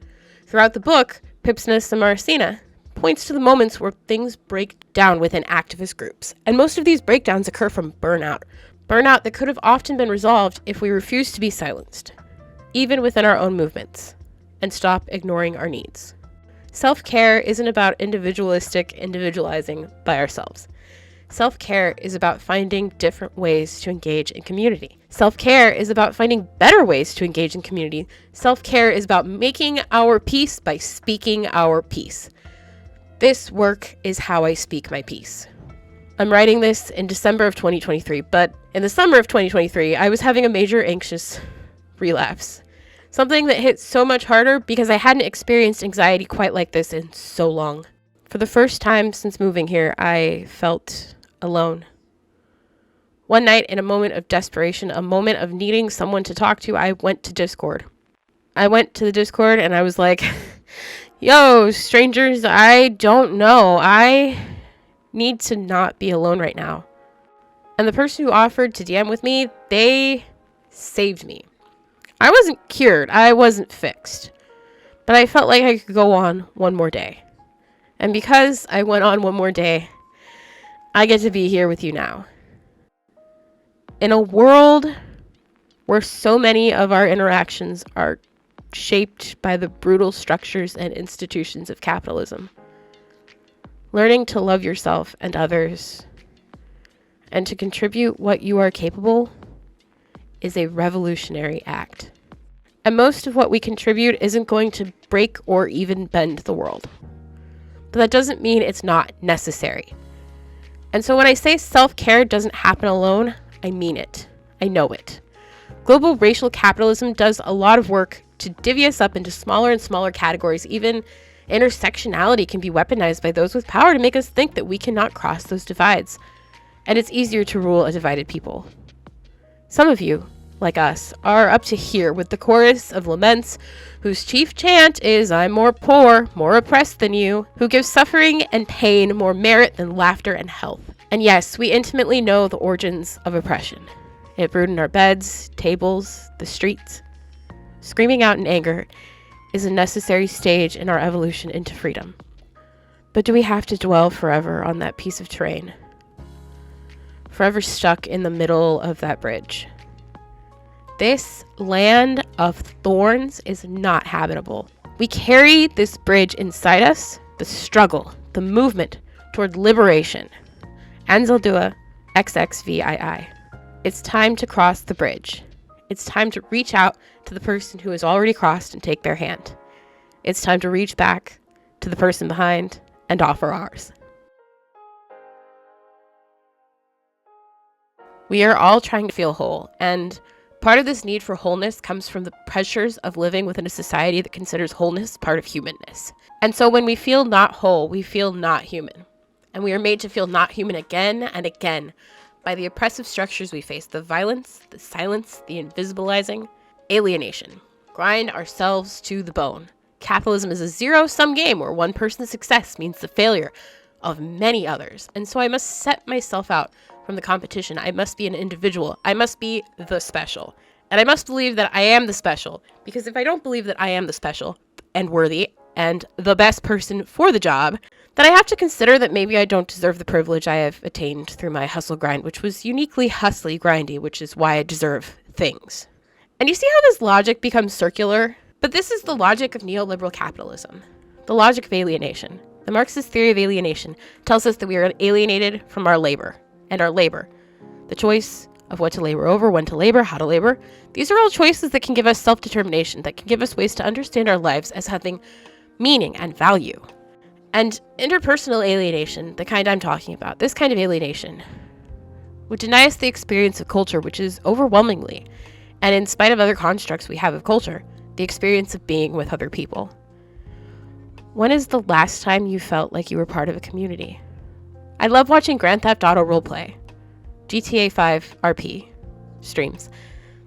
Throughout the book, Pipsness and Marcina points to the moments where things break down within activist groups. And most of these breakdowns occur from burnout. Burnout that could have often been resolved if we refused to be silenced, even within our own movements, and stop ignoring our needs. Self-care isn't about individualizing by ourselves. Self-care is about finding different ways to engage in community. Self-care is about finding better ways to engage in community. Self-care is about making our peace by speaking our peace. This work is how I speak my peace. I'm writing this in December of 2023, but in the summer of 2023, I was having a major anxious relapse. Something that hit so much harder because I hadn't experienced anxiety quite like this in so long. For the first time since moving here, I felt alone. One night, in a moment of desperation, a moment of needing someone to talk to, I went to Discord. I went to the Discord and I was like, yo, strangers, I don't know. I need to not be alone right now. And the person who offered to DM with me, they saved me. I wasn't cured. I wasn't fixed. But I felt like I could go on one more day. And because I went on one more day, I get to be here with you now. In a world where so many of our interactions are shaped by the brutal structures and institutions of capitalism, learning to love yourself and others and to contribute what you are capable is a revolutionary act. And most of what we contribute isn't going to break or even bend the world. But that doesn't mean it's not necessary. And so when I say self-care doesn't happen alone, I mean it. I know it. Global racial capitalism does a lot of work to divvy us up into smaller and smaller categories. Even intersectionality can be weaponized by those with power to make us think that we cannot cross those divides. And it's easier to rule a divided people. Some of you, like us, are up to here with the chorus of laments whose chief chant is, I'm more poor, more oppressed than you, who gives suffering and pain more merit than laughter and health. And yes, we intimately know the origins of oppression. It brewed in our beds, tables, the streets. Screaming out in anger is a necessary stage in our evolution into freedom. But do we have to dwell forever on that piece of terrain? Forever stuck in the middle of that bridge? This land of thorns is not habitable. We carry this bridge inside us, the struggle, the movement toward liberation. Anzaldua XXVII. It's time to cross the bridge. It's time to reach out to the person who has already crossed and take their hand. It's time to reach back to the person behind and offer ours. We are all trying to feel whole, and part of this need for wholeness comes from the pressures of living within a society that considers wholeness part of humanness. And so when we feel not whole, we feel not human. And we are made to feel not human again and again by the oppressive structures we face, the violence, the silence, the invisibilizing, alienation. Grind ourselves to the bone. Capitalism is a zero-sum game where one person's success means the failure of many others. And so I must set myself out from the competition. I must be an individual. I must be the special. And I must believe that I am the special. Because if I don't believe that I am the special and worthy and the best person for the job, then I have to consider that maybe I don't deserve the privilege I have attained through my hustle grind, which was uniquely hustly grindy, which is why I deserve things. And you see how this logic becomes circular? But this is the logic of neoliberal capitalism, the logic of alienation. The Marxist theory of alienation tells us that we are alienated from our labor, and our labor, the choice of what to labor over, when to labor, how to labor. These are all choices that can give us self-determination, that can give us ways to understand our lives as having meaning and value. And interpersonal alienation, the kind I'm talking about, this kind of alienation, would deny us the experience of culture, which is overwhelmingly, and in spite of other constructs we have of culture, the experience of being with other people. When is the last time you felt like you were part of a community? I love watching Grand Theft Auto roleplay, GTA 5 RP streams.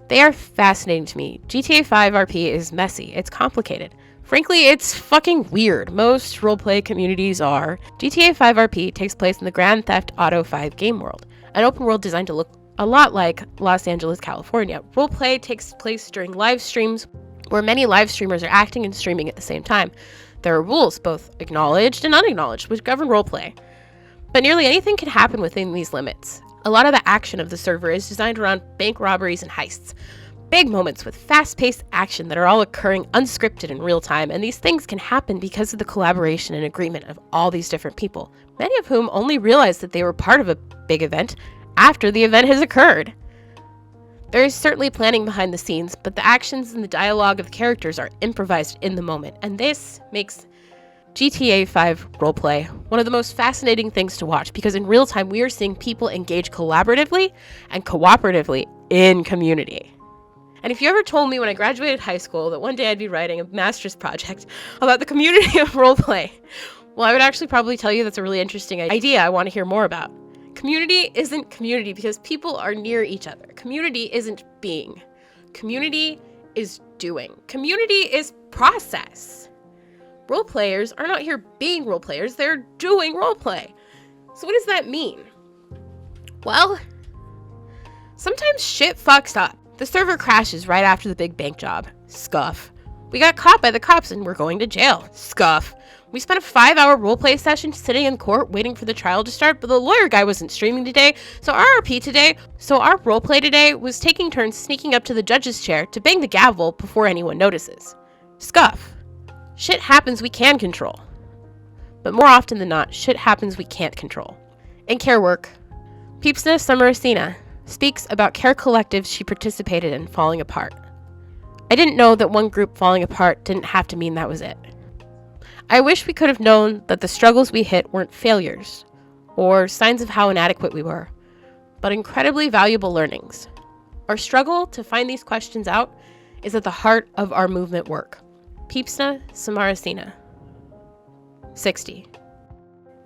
They are fascinating to me. GTA 5 RP is messy, it's complicated. Frankly, it's fucking weird. Most roleplay communities are. GTA 5 RP takes place in the Grand Theft Auto 5 game world, an open world designed to look a lot like Los Angeles, California. Roleplay takes place during live streams where many live streamers are acting and streaming at the same time. There are rules, both acknowledged and unacknowledged, which govern roleplay. But nearly anything can happen within these limits. A lot of the action of the server is designed around bank robberies and heists. Big moments with fast-paced action that are all occurring unscripted in real time, and these things can happen because of the collaboration and agreement of all these different people, many of whom only realize that they were part of a big event after the event has occurred. There is certainly planning behind the scenes, but the actions and the dialogue of the characters are improvised in the moment, and this makes GTA 5 roleplay one of the most fascinating things to watch, because in real time we are seeing people engage collaboratively and cooperatively in community. And if you ever told me when I graduated high school that one day I'd be writing a master's project about the community of roleplay, well, I would actually probably tell you that's a really interesting idea I want to hear more about. Community isn't community because people are near each other. Community isn't being. Community is doing. Community is process. Role players are not here being role players, they're doing role play. So what does that mean? Well, sometimes shit fucks up. The server crashes right after the big bank job. Scuff. We got caught by the cops and we're going to jail. Scuff. We spent a 5-hour roleplay session sitting in court waiting for the trial to start, but the lawyer guy wasn't streaming today, so our roleplay today was taking turns sneaking up to the judge's chair to bang the gavel before anyone notices. Scuff. Shit happens we can control. But more often than not, shit happens we can't control. In care work, HasanAbi speaks about care collectives she participated in falling apart. I didn't know that one group falling apart didn't have to mean that was it. I wish we could have known that the struggles we hit weren't failures or signs of how inadequate we were, but incredibly valuable learnings. Our struggle to find these questions out is at the heart of our movement work. HasanAbi. 60.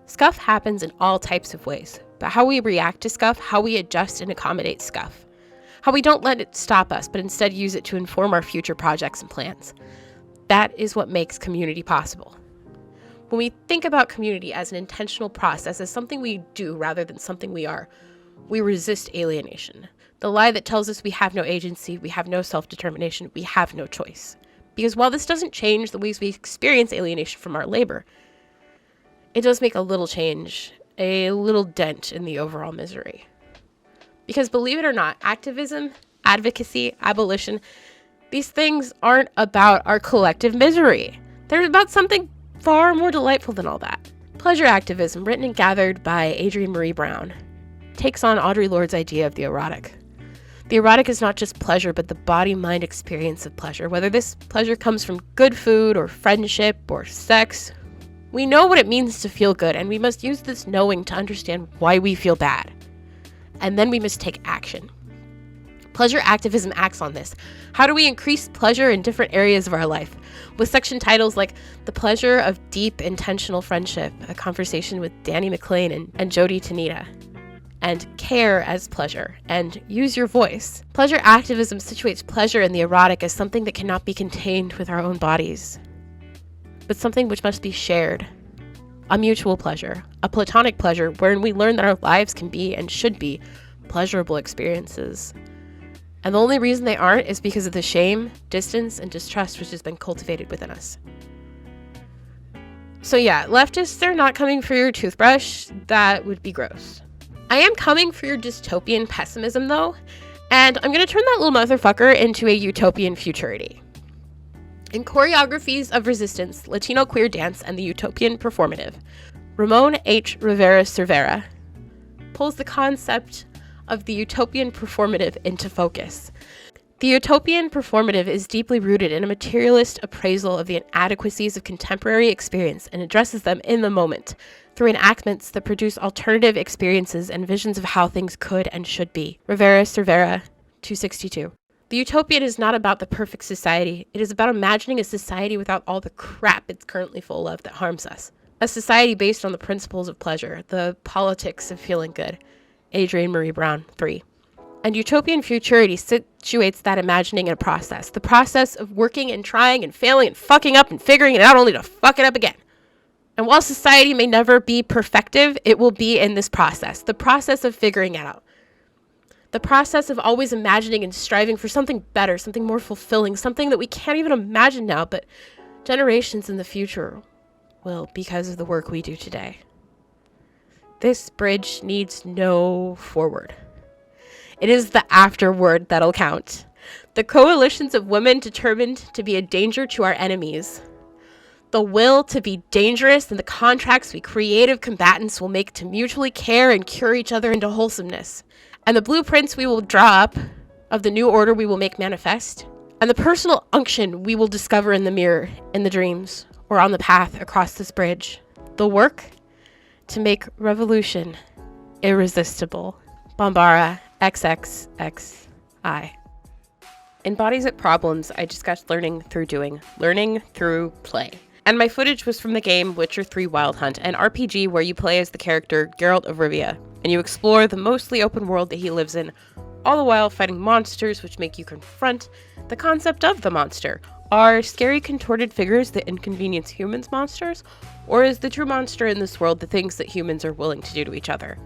Scuff happens in all types of ways, but how we react to scuff, how we adjust and accommodate scuff, how we don't let it stop us, but instead use it to inform our future projects and plans. That is what makes community possible. When we think about community as an intentional process, as something we do rather than something we are, we resist alienation. The lie that tells us we have no agency, we have no self-determination, we have no choice. Because while this doesn't change the ways we experience alienation from our labor, it does make a little change, a little dent in the overall misery. Because believe it or not, activism, advocacy, abolition, these things aren't about our collective misery. They're about something far more delightful than all that. Pleasure activism, written and gathered by Adrienne Marie Brown, takes on Audre Lorde's idea of the erotic. The erotic is not just pleasure, but the body-mind experience of pleasure. Whether this pleasure comes from good food or friendship or sex, we know what it means to feel good, and we must use this knowing to understand why we feel bad. And then we must take action. Pleasure activism acts on this. How do we increase pleasure in different areas of our life? With section titles like The Pleasure of Deep Intentional Friendship, a conversation with Danny McLean and Jody Tanita. and care as pleasure, and use your voice. Pleasure activism situates pleasure in the erotic as something that cannot be contained with our own bodies, but something which must be shared. A mutual pleasure, a platonic pleasure wherein we learn that our lives can be and should be pleasurable experiences. And the only reason they aren't is because of the shame, distance, and distrust which has been cultivated within us. So yeah, leftists are not coming for your toothbrush. That would be gross. I am coming for your dystopian pessimism though, and I'm gonna turn that little motherfucker into a utopian futurity. In Choreographies of Resistance, Latino Queer Dance, and the Utopian Performative, Ramon H. Rivera Cervera pulls the concept of the utopian performative into focus. The utopian performative is deeply rooted in a materialist appraisal of the inadequacies of contemporary experience and addresses them in the moment through enactments that produce alternative experiences and visions of how things could and should be. Rivera Cervera, 262. The utopian is not about the perfect society. It is about imagining a society without all the crap it's currently full of that harms us. A society based on the principles of pleasure, the politics of feeling good. Adrienne Marie Brown, 3. And utopian futurity situates that imagining in a process. The process of working and trying and failing and fucking up and figuring it out only to fuck it up again. And while society may never be perfective, it will be in this process. The process of figuring it out. The process of always imagining and striving for something better, something more fulfilling, something that we can't even imagine now, but generations in the future will because of the work we do today. This bridge needs no forward. It is the afterward that'll count. The coalitions of women determined to be a danger to our enemies. The will to be dangerous and the contracts we creative combatants will make to mutually care and cure each other into wholesomeness. And the blueprints we will draw up of the new order we will make manifest. And the personal unction we will discover in the mirror, in the dreams, or on the path across this bridge. The work to make revolution irresistible. Bombara, XXXI. In Bodies at Problems, I discussed learning through doing, learning through play. And my footage was from the game Witcher 3 Wild Hunt, an RPG where you play as the character Geralt of Rivia, and you explore the mostly open world that he lives in, all the while fighting monsters which make you confront the concept of the monster. Are scary contorted figures that inconvenience humans monsters? Or is the true monster in this world the things that humans are willing to do to each other?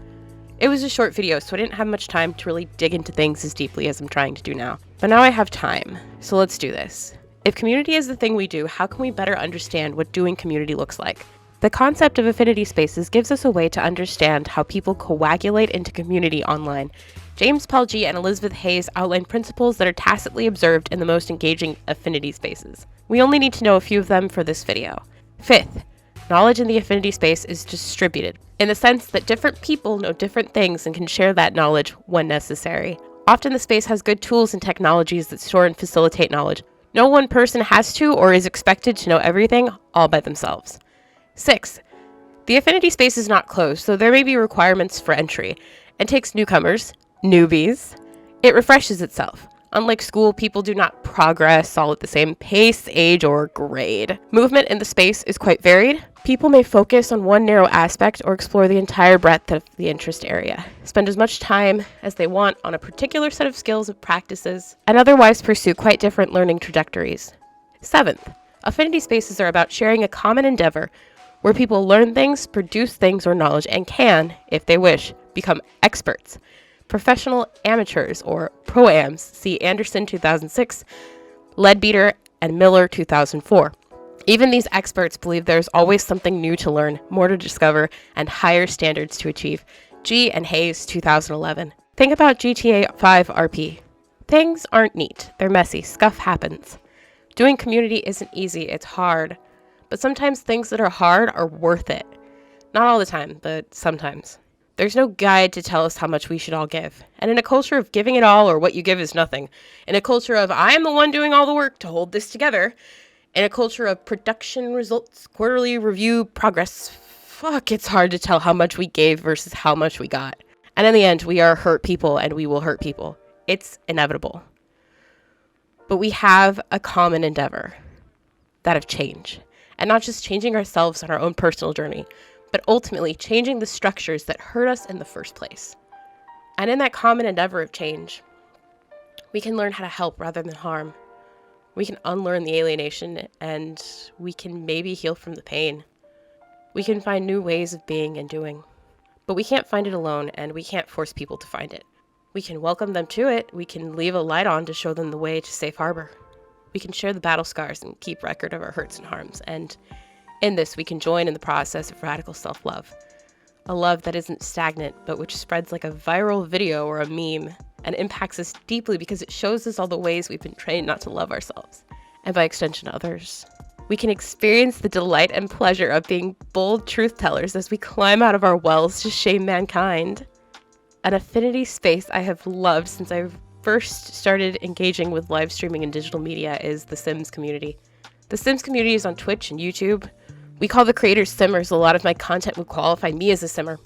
It was a short video, so I didn't have much time to really dig into things as deeply as I'm trying to do now. But now I have time, so let's do this. If community is the thing we do, how can we better understand what doing community looks like? The concept of affinity spaces gives us a way to understand how people coagulate into community online. James Paul G. and Elizabeth Hayes outline principles that are tacitly observed in the most engaging affinity spaces. We only need to know a few of them for this video. Fifth, knowledge in the affinity space is distributed, in the sense that different people know different things and can share that knowledge when necessary. Often the space has good tools and technologies that store and facilitate knowledge. No one person has to or is expected to know everything all by themselves. 6. The affinity space is not closed, so there may be requirements for entry. It takes newcomers, newbies. It refreshes itself. Unlike school, people do not progress all at the same pace, age, or grade. Movement in the space is quite varied. People may focus on one narrow aspect or explore the entire breadth of the interest area, spend as much time as they want on a particular set of skills or practices, and otherwise pursue quite different learning trajectories. 7th, affinity spaces are about sharing a common endeavor where people learn things, produce things or knowledge, and can, if they wish, become experts. Professional amateurs, or pro-ams, see Anderson 2006, Leadbeater, and Miller 2004. Even these experts believe there's always something new to learn, more to discover, and higher standards to achieve. G. and Hayes 2011. Think about GTA 5 RP. Things aren't neat, they're messy, scuff happens. Doing community isn't easy, it's hard. But sometimes things that are hard are worth it. Not all the time, but sometimes. There's no guide to tell us how much we should all give. And in a culture of giving it all or what you give is nothing, in a culture of I am the one doing all the work to hold this together, in a culture of production results, quarterly review, progress, fuck, it's hard to tell how much we gave versus how much we got. And in the end, we are hurt people and we will hurt people. It's inevitable. But we have a common endeavor, that of change. And not just changing ourselves on our own personal journey, but ultimately changing the structures that hurt us in the first place. And in that common endeavor of change, we can learn how to help rather than harm. We can unlearn the alienation, and we can maybe heal from the pain. We can find new ways of being and doing. But we can't find it alone, and we can't force people to find it. We can welcome them to it. We can leave a light on to show them the way to safe harbor. We can share the battle scars and keep record of our hurts and harms. And in this, we can join in the process of radical self-love. A love that isn't stagnant, but which spreads like a viral video or a meme and impacts us deeply because it shows us all the ways we've been trained not to love ourselves, and by extension others. We can experience the delight and pleasure of being bold truth tellers as we climb out of our wells to shame mankind. An affinity space I have loved since I first started engaging with live streaming and digital media is the Sims community. The Sims community is on Twitch and YouTube. We call the creators Simmers. A lot of my content would qualify me as a Simmer,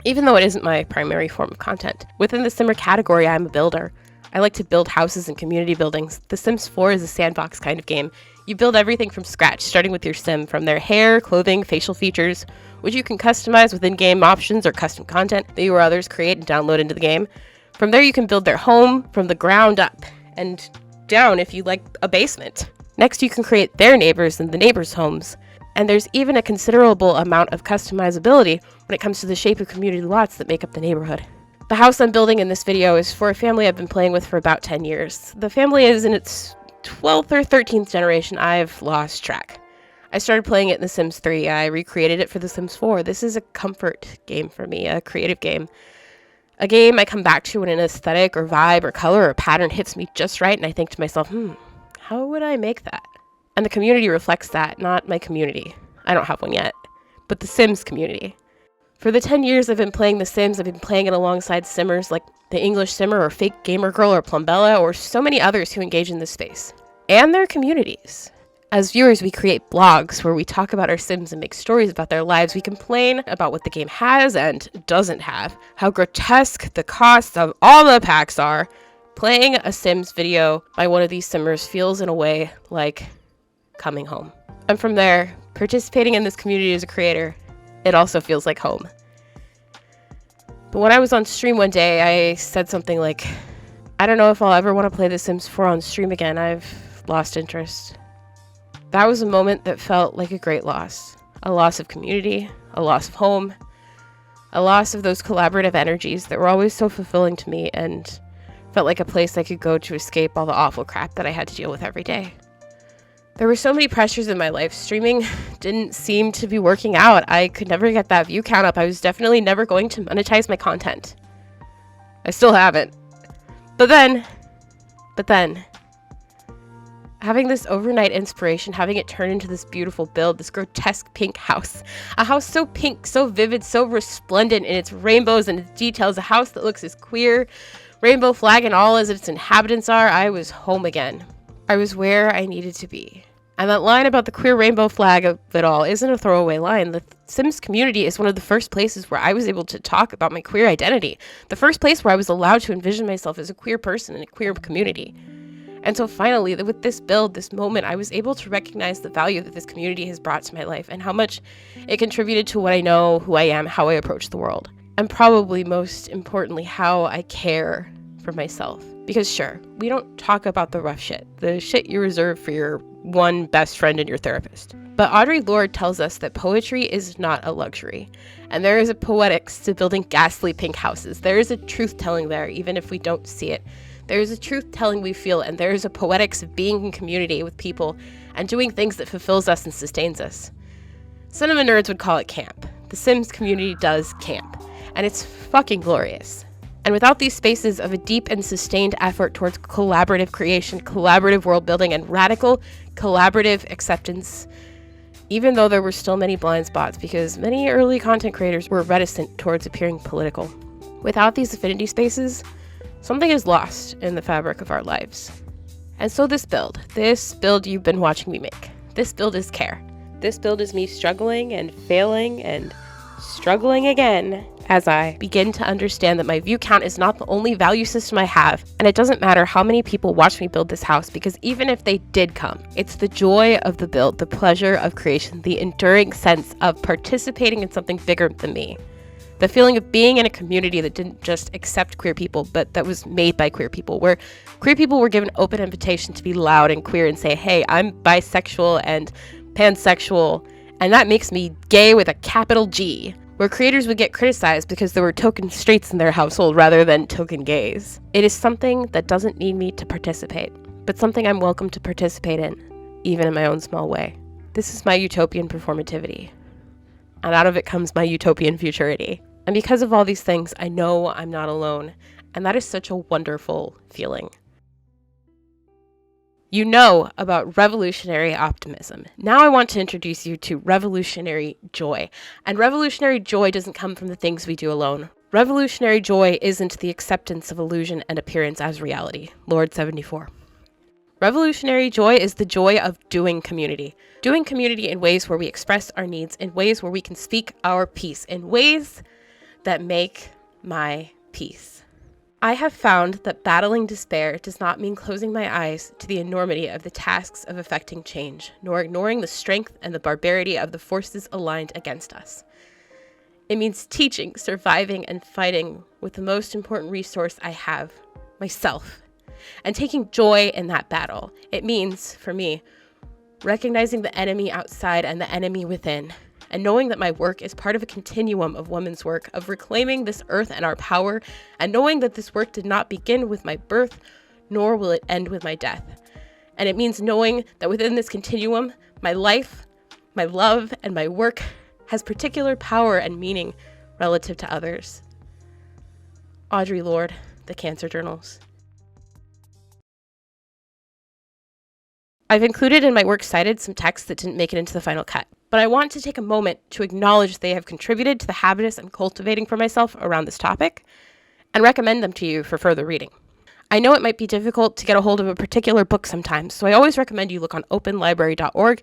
even though it isn't my primary form of content. Within the Simmer category, I'm a builder. I like to build houses and community buildings. The Sims 4 is a sandbox kind of game. You build everything from scratch, starting with your Sim, from their hair, clothing, facial features, which you can customize with in-game options or custom content that you or others create and download into the game. From there, you can build their home from the ground up and down if you like a basement. Next, you can create their neighbors and the neighbors' homes. And there's even a considerable amount of customizability when it comes to the shape of community lots that make up the neighborhood. The house I'm building in this video is for a family I've been playing with for about 10 years. The family is in its 12th or 13th generation. I've lost track. I started playing it in The Sims 3. I recreated it for The Sims 4. This is a comfort game for me, a creative game. A game I come back to when an aesthetic or vibe or color or pattern hits me just right, and I think to myself, how would I make that? And the community reflects that, not my community. I don't have one yet, but the Sims community. For the 10 years I've been playing The Sims, I've been playing it alongside Simmers like TheEnglishSimmer or FakeGamerGirl or Plumbella or so many others who engage in this space. And their communities. As viewers, we create blogs where we talk about our Sims and make stories about their lives. We complain about what the game has and doesn't have, how grotesque the costs of all the packs are. Playing a Sims video by one of these Simmers feels in a way like coming home. And from there, participating in this community as a creator, it also feels like home. But when I was on stream one day, I said something like, I don't know if I'll ever want to play The Sims 4 on stream again. I've lost interest. That was a moment that felt like a great loss. A loss of community, a loss of home, a loss of those collaborative energies that were always so fulfilling to me and felt like a place I could go to escape all the awful crap that I had to deal with every day. There were so many pressures in my life. Streaming didn't seem to be working out. I could never get that view count up. I was definitely never going to monetize my content. I still haven't. But then, having this overnight inspiration, having it turn into this beautiful build, this grotesque pink house. A house so pink, so vivid, so resplendent in its rainbows and its details. A house that looks as queer, rainbow flag and all as its inhabitants are. I was home again. I was where I needed to be. And that line about the queer rainbow flag of it all isn't a throwaway line. The Sims community is one of the first places where I was able to talk about my queer identity. The first place where I was allowed to envision myself as a queer person in a queer community. And so finally, with this build, this moment, I was able to recognize the value that this community has brought to my life and how much it contributed to what I know, who I am, how I approach the world. And probably most importantly, how I care for myself. Because sure, we don't talk about the rough shit, the shit you reserve for your one best friend and your therapist. But Audre Lorde tells us that poetry is not a luxury. And there is a poetics to building ghastly pink houses. There is a truth-telling there, even if we don't see it. There is a truth-telling we feel, and there is a poetics of being in community with people and doing things that fulfills us and sustains us. Cinema nerds would call it camp. The Sims community does camp, and it's fucking glorious. And without these spaces of a deep and sustained effort towards collaborative creation, collaborative world building, and radical collaborative acceptance, even though there were still many blind spots because many early content creators were reticent towards appearing political. Without these affinity spaces, something is lost in the fabric of our lives. And so this build you've been watching me make, this build is care. This build is me struggling and failing and struggling again as I begin to understand that my view count is not the only value system I have, and it doesn't matter how many people watch me build this house, because even if they did come, it's the joy of the build, the pleasure of creation, the enduring sense of participating in something bigger than me The feeling of being in a community that didn't just accept queer people, but that was made by queer people, where queer people were given open invitation to be loud and queer and say, hey, I'm bisexual and pansexual, and that makes me gay with a capital G. Where creators would get criticized because there were token straights in their household rather than token gays. It is something that doesn't need me to participate, but something I'm welcome to participate in, even in my own small way. This is my utopian performativity. And out of it comes my utopian futurity. And because of all these things, I know I'm not alone. And that is such a wonderful feeling. You know about revolutionary optimism. Now I want to introduce you to revolutionary joy. And revolutionary joy doesn't come from the things we do alone. Revolutionary joy isn't the acceptance of illusion and appearance as reality. Lord 74. Revolutionary joy is the joy of doing community. Doing community in ways where we express our needs, in ways where we can speak our piece, in ways that make my peace. I have found that battling despair does not mean closing my eyes to the enormity of the tasks of effecting change, nor ignoring the strength and the barbarity of the forces aligned against us. It means teaching, surviving, and fighting with the most important resource I have, myself, and taking joy in that battle. It means, for me, recognizing the enemy outside and the enemy within, and knowing that my work is part of a continuum of women's work, of reclaiming this earth and our power, and knowing that this work did not begin with my birth, nor will it end with my death. And it means knowing that within this continuum, my life, my love, and my work has particular power and meaning relative to others. Audre Lorde, The Cancer Journals. I've included in my works cited some texts that didn't make it into the final cut, but I want to take a moment to acknowledge they have contributed to the habitus I'm cultivating for myself around this topic, and recommend them to you for further reading. I know it might be difficult to get a hold of a particular book sometimes, so I always recommend you look on openlibrary.org,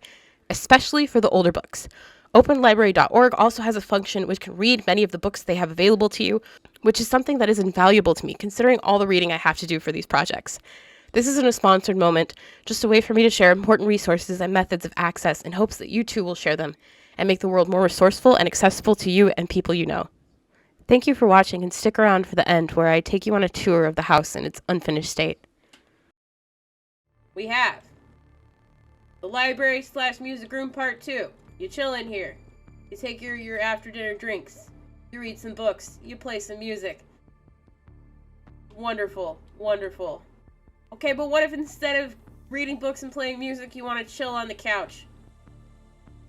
especially for the older books. Openlibrary.org also has a function which can read many of the books they have available to you, which is something that is invaluable to me, considering all the reading I have to do for these projects. This isn't a sponsored moment, just a way for me to share important resources and methods of access in hopes that you too will share them and make the world more resourceful and accessible to you and people you know. Thank you for watching, and stick around for the end where I take you on a tour of the house in its unfinished state. We have the library/music room part 2. You chill in here. You take your after dinner drinks. You read some books. You play some music. Wonderful, wonderful. Okay, but what if instead of reading books and playing music, you want to chill on the couch?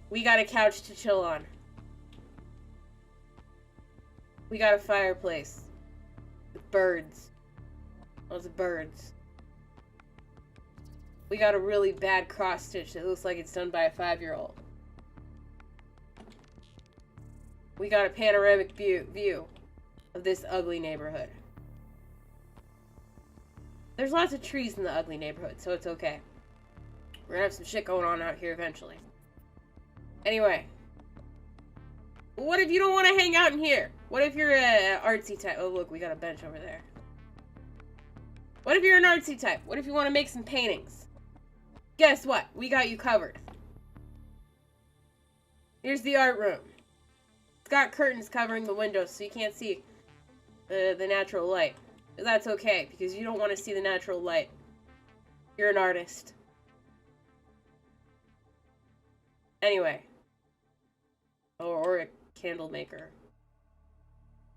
We got a couch to chill on. We got a fireplace. With birds. Lots of birds. We got a really bad cross stitch that looks like it's done by a 5-year-old. We got a panoramic view of this ugly neighborhood. There's lots of trees in the ugly neighborhood, so it's okay. We're gonna have some shit going on out here eventually. Anyway. What if you don't want to hang out in here? What if you're an artsy type? Oh, look, we got a bench over there. What if you're an artsy type? What if you want to make some paintings? Guess what? We got you covered. Here's the art room. It's got curtains covering the windows so you can't see the natural light. But that's okay, because you don't want to see the natural light. You're an artist. Anyway. Or a candle maker.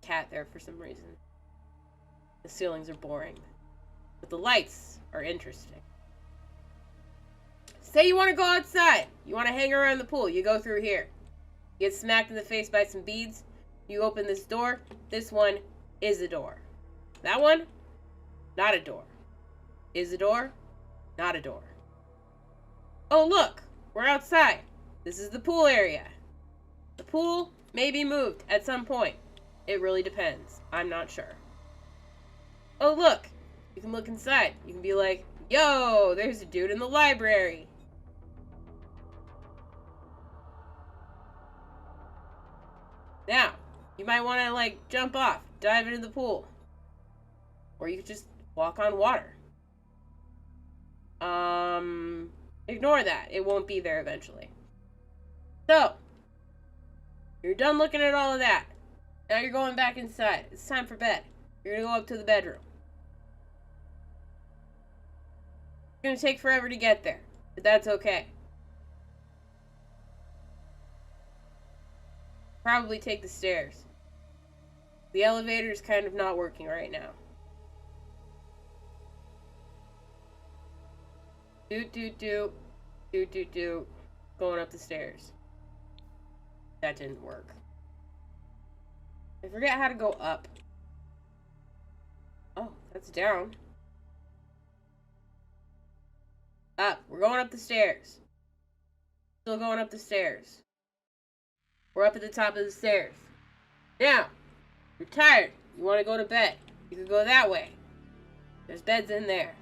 Cat there for some reason. The ceilings are boring. But the lights are interesting. Say you want to go outside. You want to hang around the pool. You go through here. You get smacked in the face by some beads. You open this door. This one is a door. That one, not a door. Is a door, not a door. Oh, look, we're outside. This is the pool area. The pool may be moved at some point. It really depends. I'm not sure. Oh, look, you can look inside. You can be like, yo, there's a dude in the library. Now, you might want to, like, jump off, dive into the pool. Or you could just walk on water. Ignore that. It won't be there eventually. So, you're done looking at all of that. Now you're going back inside. It's time for bed. You're gonna go up to the bedroom. It's gonna take forever to get there, but that's okay. Probably take the stairs. The elevator is kind of not working right now. Do. Going up the stairs. That didn't work. I forget how to go up. Oh, that's down. Up. We're going up the stairs. Still going up the stairs. We're up at the top of the stairs. Now, you're tired. You want to go to bed. You could go that way. There's beds in there.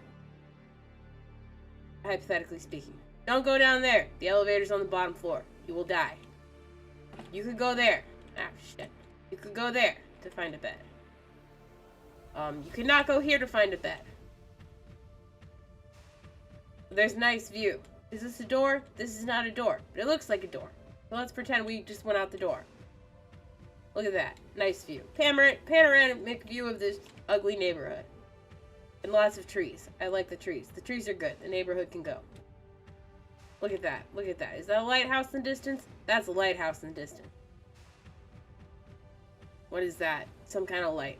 Hypothetically speaking. Don't go down there. The elevator's on the bottom floor. You will die. You could go there. Ah, shit. You could go there to find a bed. You could not go here to find a bed. There's a nice view. Is this a door? This is not a door, but it looks like a door. So let's pretend we just went out the door. Look at that. Nice view. Panoramic view of this ugly neighborhood. And lots of trees. I like the trees. The trees are good. The neighborhood can go. Look at that. Look at that. Is that a lighthouse in the distance? That's a lighthouse in the distance. What is that? Some kind of light.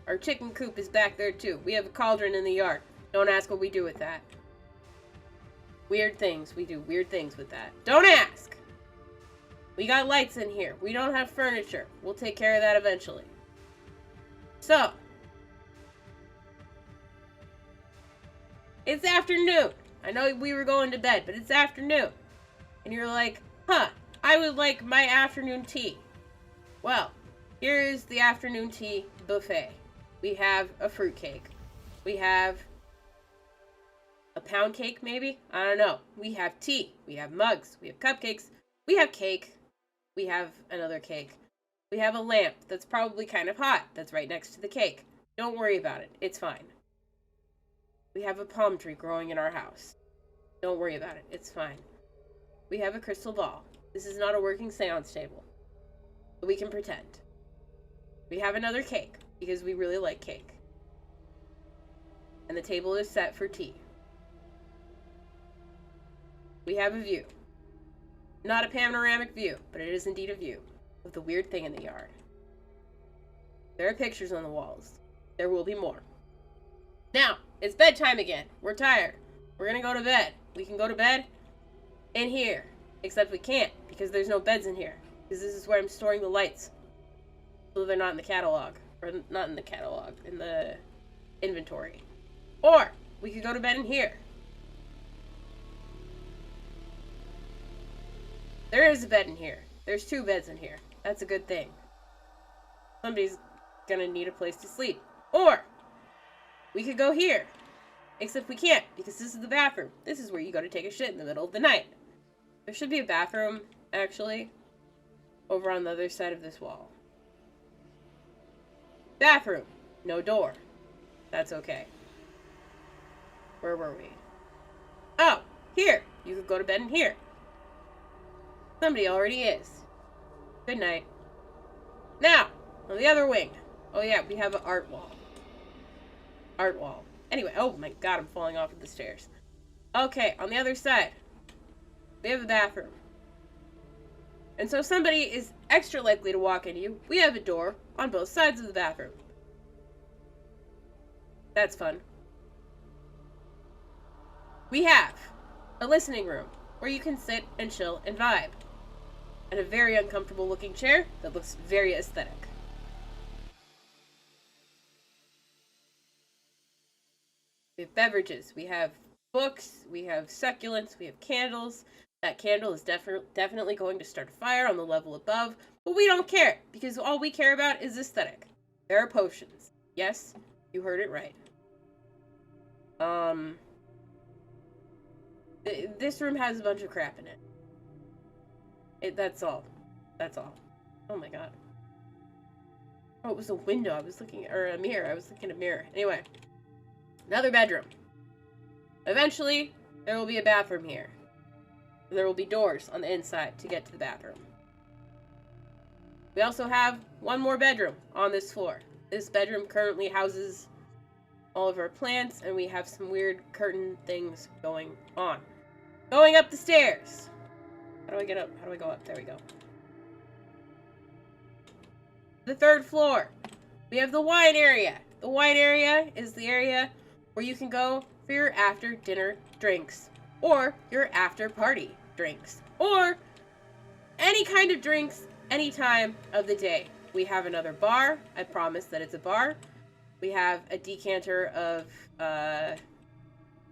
Our chicken coop is back there too. We have a cauldron in the yard. Don't ask what we do with that. Weird things. We do weird things with that. Don't ask! We got lights in here. We don't have furniture. We'll take care of that eventually. So. It's afternoon. I know we were going to bed, but it's afternoon. And you're like, huh, I would like my afternoon tea. Well, here is the afternoon tea buffet. We have a fruitcake. We have a pound cake, maybe? I don't know. We have tea. We have mugs. We have cupcakes. We have cake. We have another cake. We have a lamp that's probably kind of hot that's right next to the cake. Don't worry about it. It's fine. We have a palm tree growing in our house. Don't worry about it. It's fine. We have a crystal ball. This is not a working seance table, but we can pretend. We have another cake because we really like cake. And the table is set for tea. We have a view. Not a panoramic view, but it is indeed a view of the weird thing in the yard. There are pictures on the walls. There will be more. Now, it's bedtime again. We're tired. We're gonna go to bed. We can go to bed in here. Except we can't, because there's no beds in here. Because this is where I'm storing the lights. So they're not in the catalog. Or not in the catalog, in the inventory. Or, we could go to bed in here. There is a bed in here. There's 2 beds in here. That's a good thing. Somebody's gonna need a place to sleep. Or, we could go here. Except we can't, because this is the bathroom. This is where you go to take a shit in the middle of the night. There should be a bathroom, actually, over on the other side of this wall. Bathroom. No door. That's okay. Where were we? Oh, here. You could go to bed in here. Somebody already is. Good night. Now, on the other wing. Oh yeah, we have an art wall. Art wall. Anyway, oh my god, I'm falling off of the stairs. Okay, on the other side, we have a bathroom. And so somebody is extra likely to walk into you. We have a door on both sides of the bathroom. That's fun. We have a listening room where you can sit and chill and vibe. And a very uncomfortable looking chair that looks very aesthetic. We have beverages, we have books, we have succulents, we have candles. That candle is definitely going to start a fire on the level above, but we don't care, because all we care about is aesthetic. There are potions. Yes, you heard it right. This room has a bunch of crap in it. That's all. That's all. Oh my god. Oh, it was a window. I was looking, or a mirror. I was looking at a mirror. Anyway. Another bedroom. Eventually, there will be a bathroom here. There will be doors on the inside to get to the bathroom. We also have one more bedroom on this floor. This bedroom currently houses all of our plants, and we have some weird curtain things going on. Going up the stairs. How do I get up? How do I go up? There we go. The third floor. We have the wine area. The wine area is the area where you can go for your after dinner drinks, or your after party drinks, or any kind of drinks any time of the day. We have another bar. I promise that it's a bar. We have a decanter of, I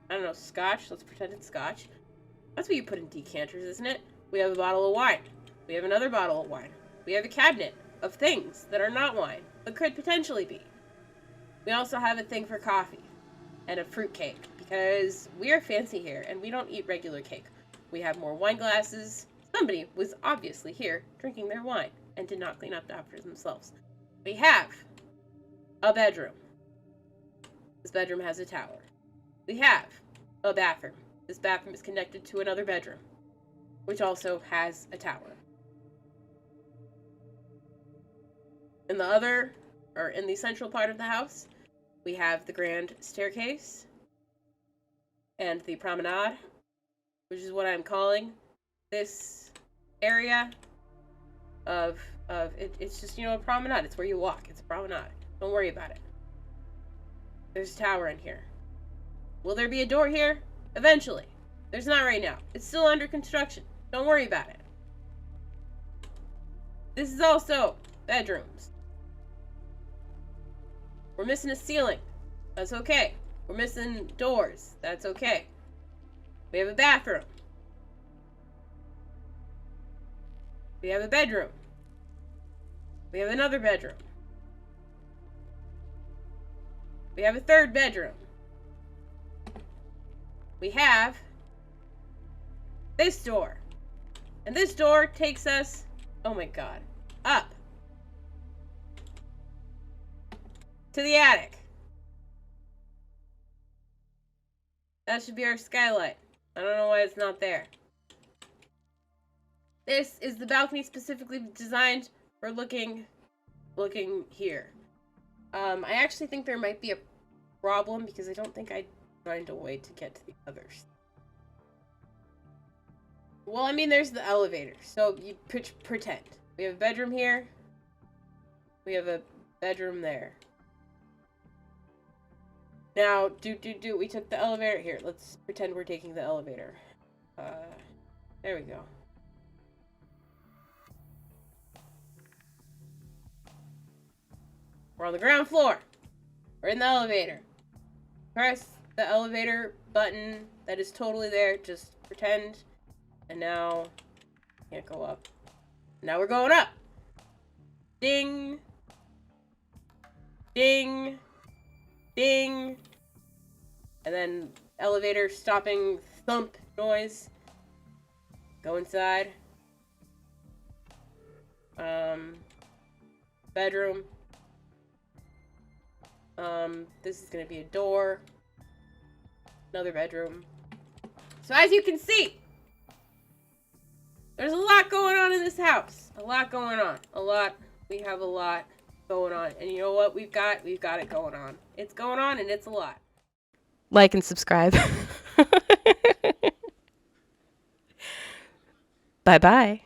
don't know, scotch. Let's pretend it's scotch. That's what you put in decanters, isn't it? We have a bottle of wine. We have another bottle of wine. We have a cabinet of things that are not wine, but could potentially be. We also have a thing for coffee and a fruit cake, because we are fancy here and we don't eat regular cake. We have more wine glasses. Somebody was obviously here drinking their wine and did not clean up after themselves. We have a bedroom. This bedroom has a tower. We have a bathroom. This bathroom is connected to another bedroom, which also has a tower. In the central part of the house, we have the grand staircase and the promenade, which is what I'm calling this area of it's just, a promenade. It's where you walk. It's a promenade. Don't worry about it. There's a tower in here. Will there be a door here? Eventually. There's not right now. It's still under construction. Don't worry about it. This is also bedrooms. We're missing a ceiling. That's okay. We're missing doors. That's okay. We have a bathroom. We have a bedroom. We have another bedroom. We have a third bedroom. We have this door. And this door takes us, oh my god, up to the attic. That should be our skylight. I don't know why it's not there. This is the balcony specifically designed for looking here. I actually think there might be a problem because I don't think I designed a way to get to the others. Well, I mean, there's the elevator, so you pretend. We have a bedroom here. We have a bedroom there. Now, we took the elevator. Here, let's pretend we're taking the elevator. There we go. We're on the ground floor. We're in the elevator. Press the elevator button that is totally there. Just pretend. And now, can't go up. Now we're going up. Ding. Ding. Ding. And then elevator stopping thump noise. Go inside. Bedroom. This is gonna be a door. Another bedroom. So as you can see, there's a lot going on in this house. A lot going on. We have a lot going on. And you know what? We've got it going on. It's going on and it's a lot. Like and subscribe. Bye-bye.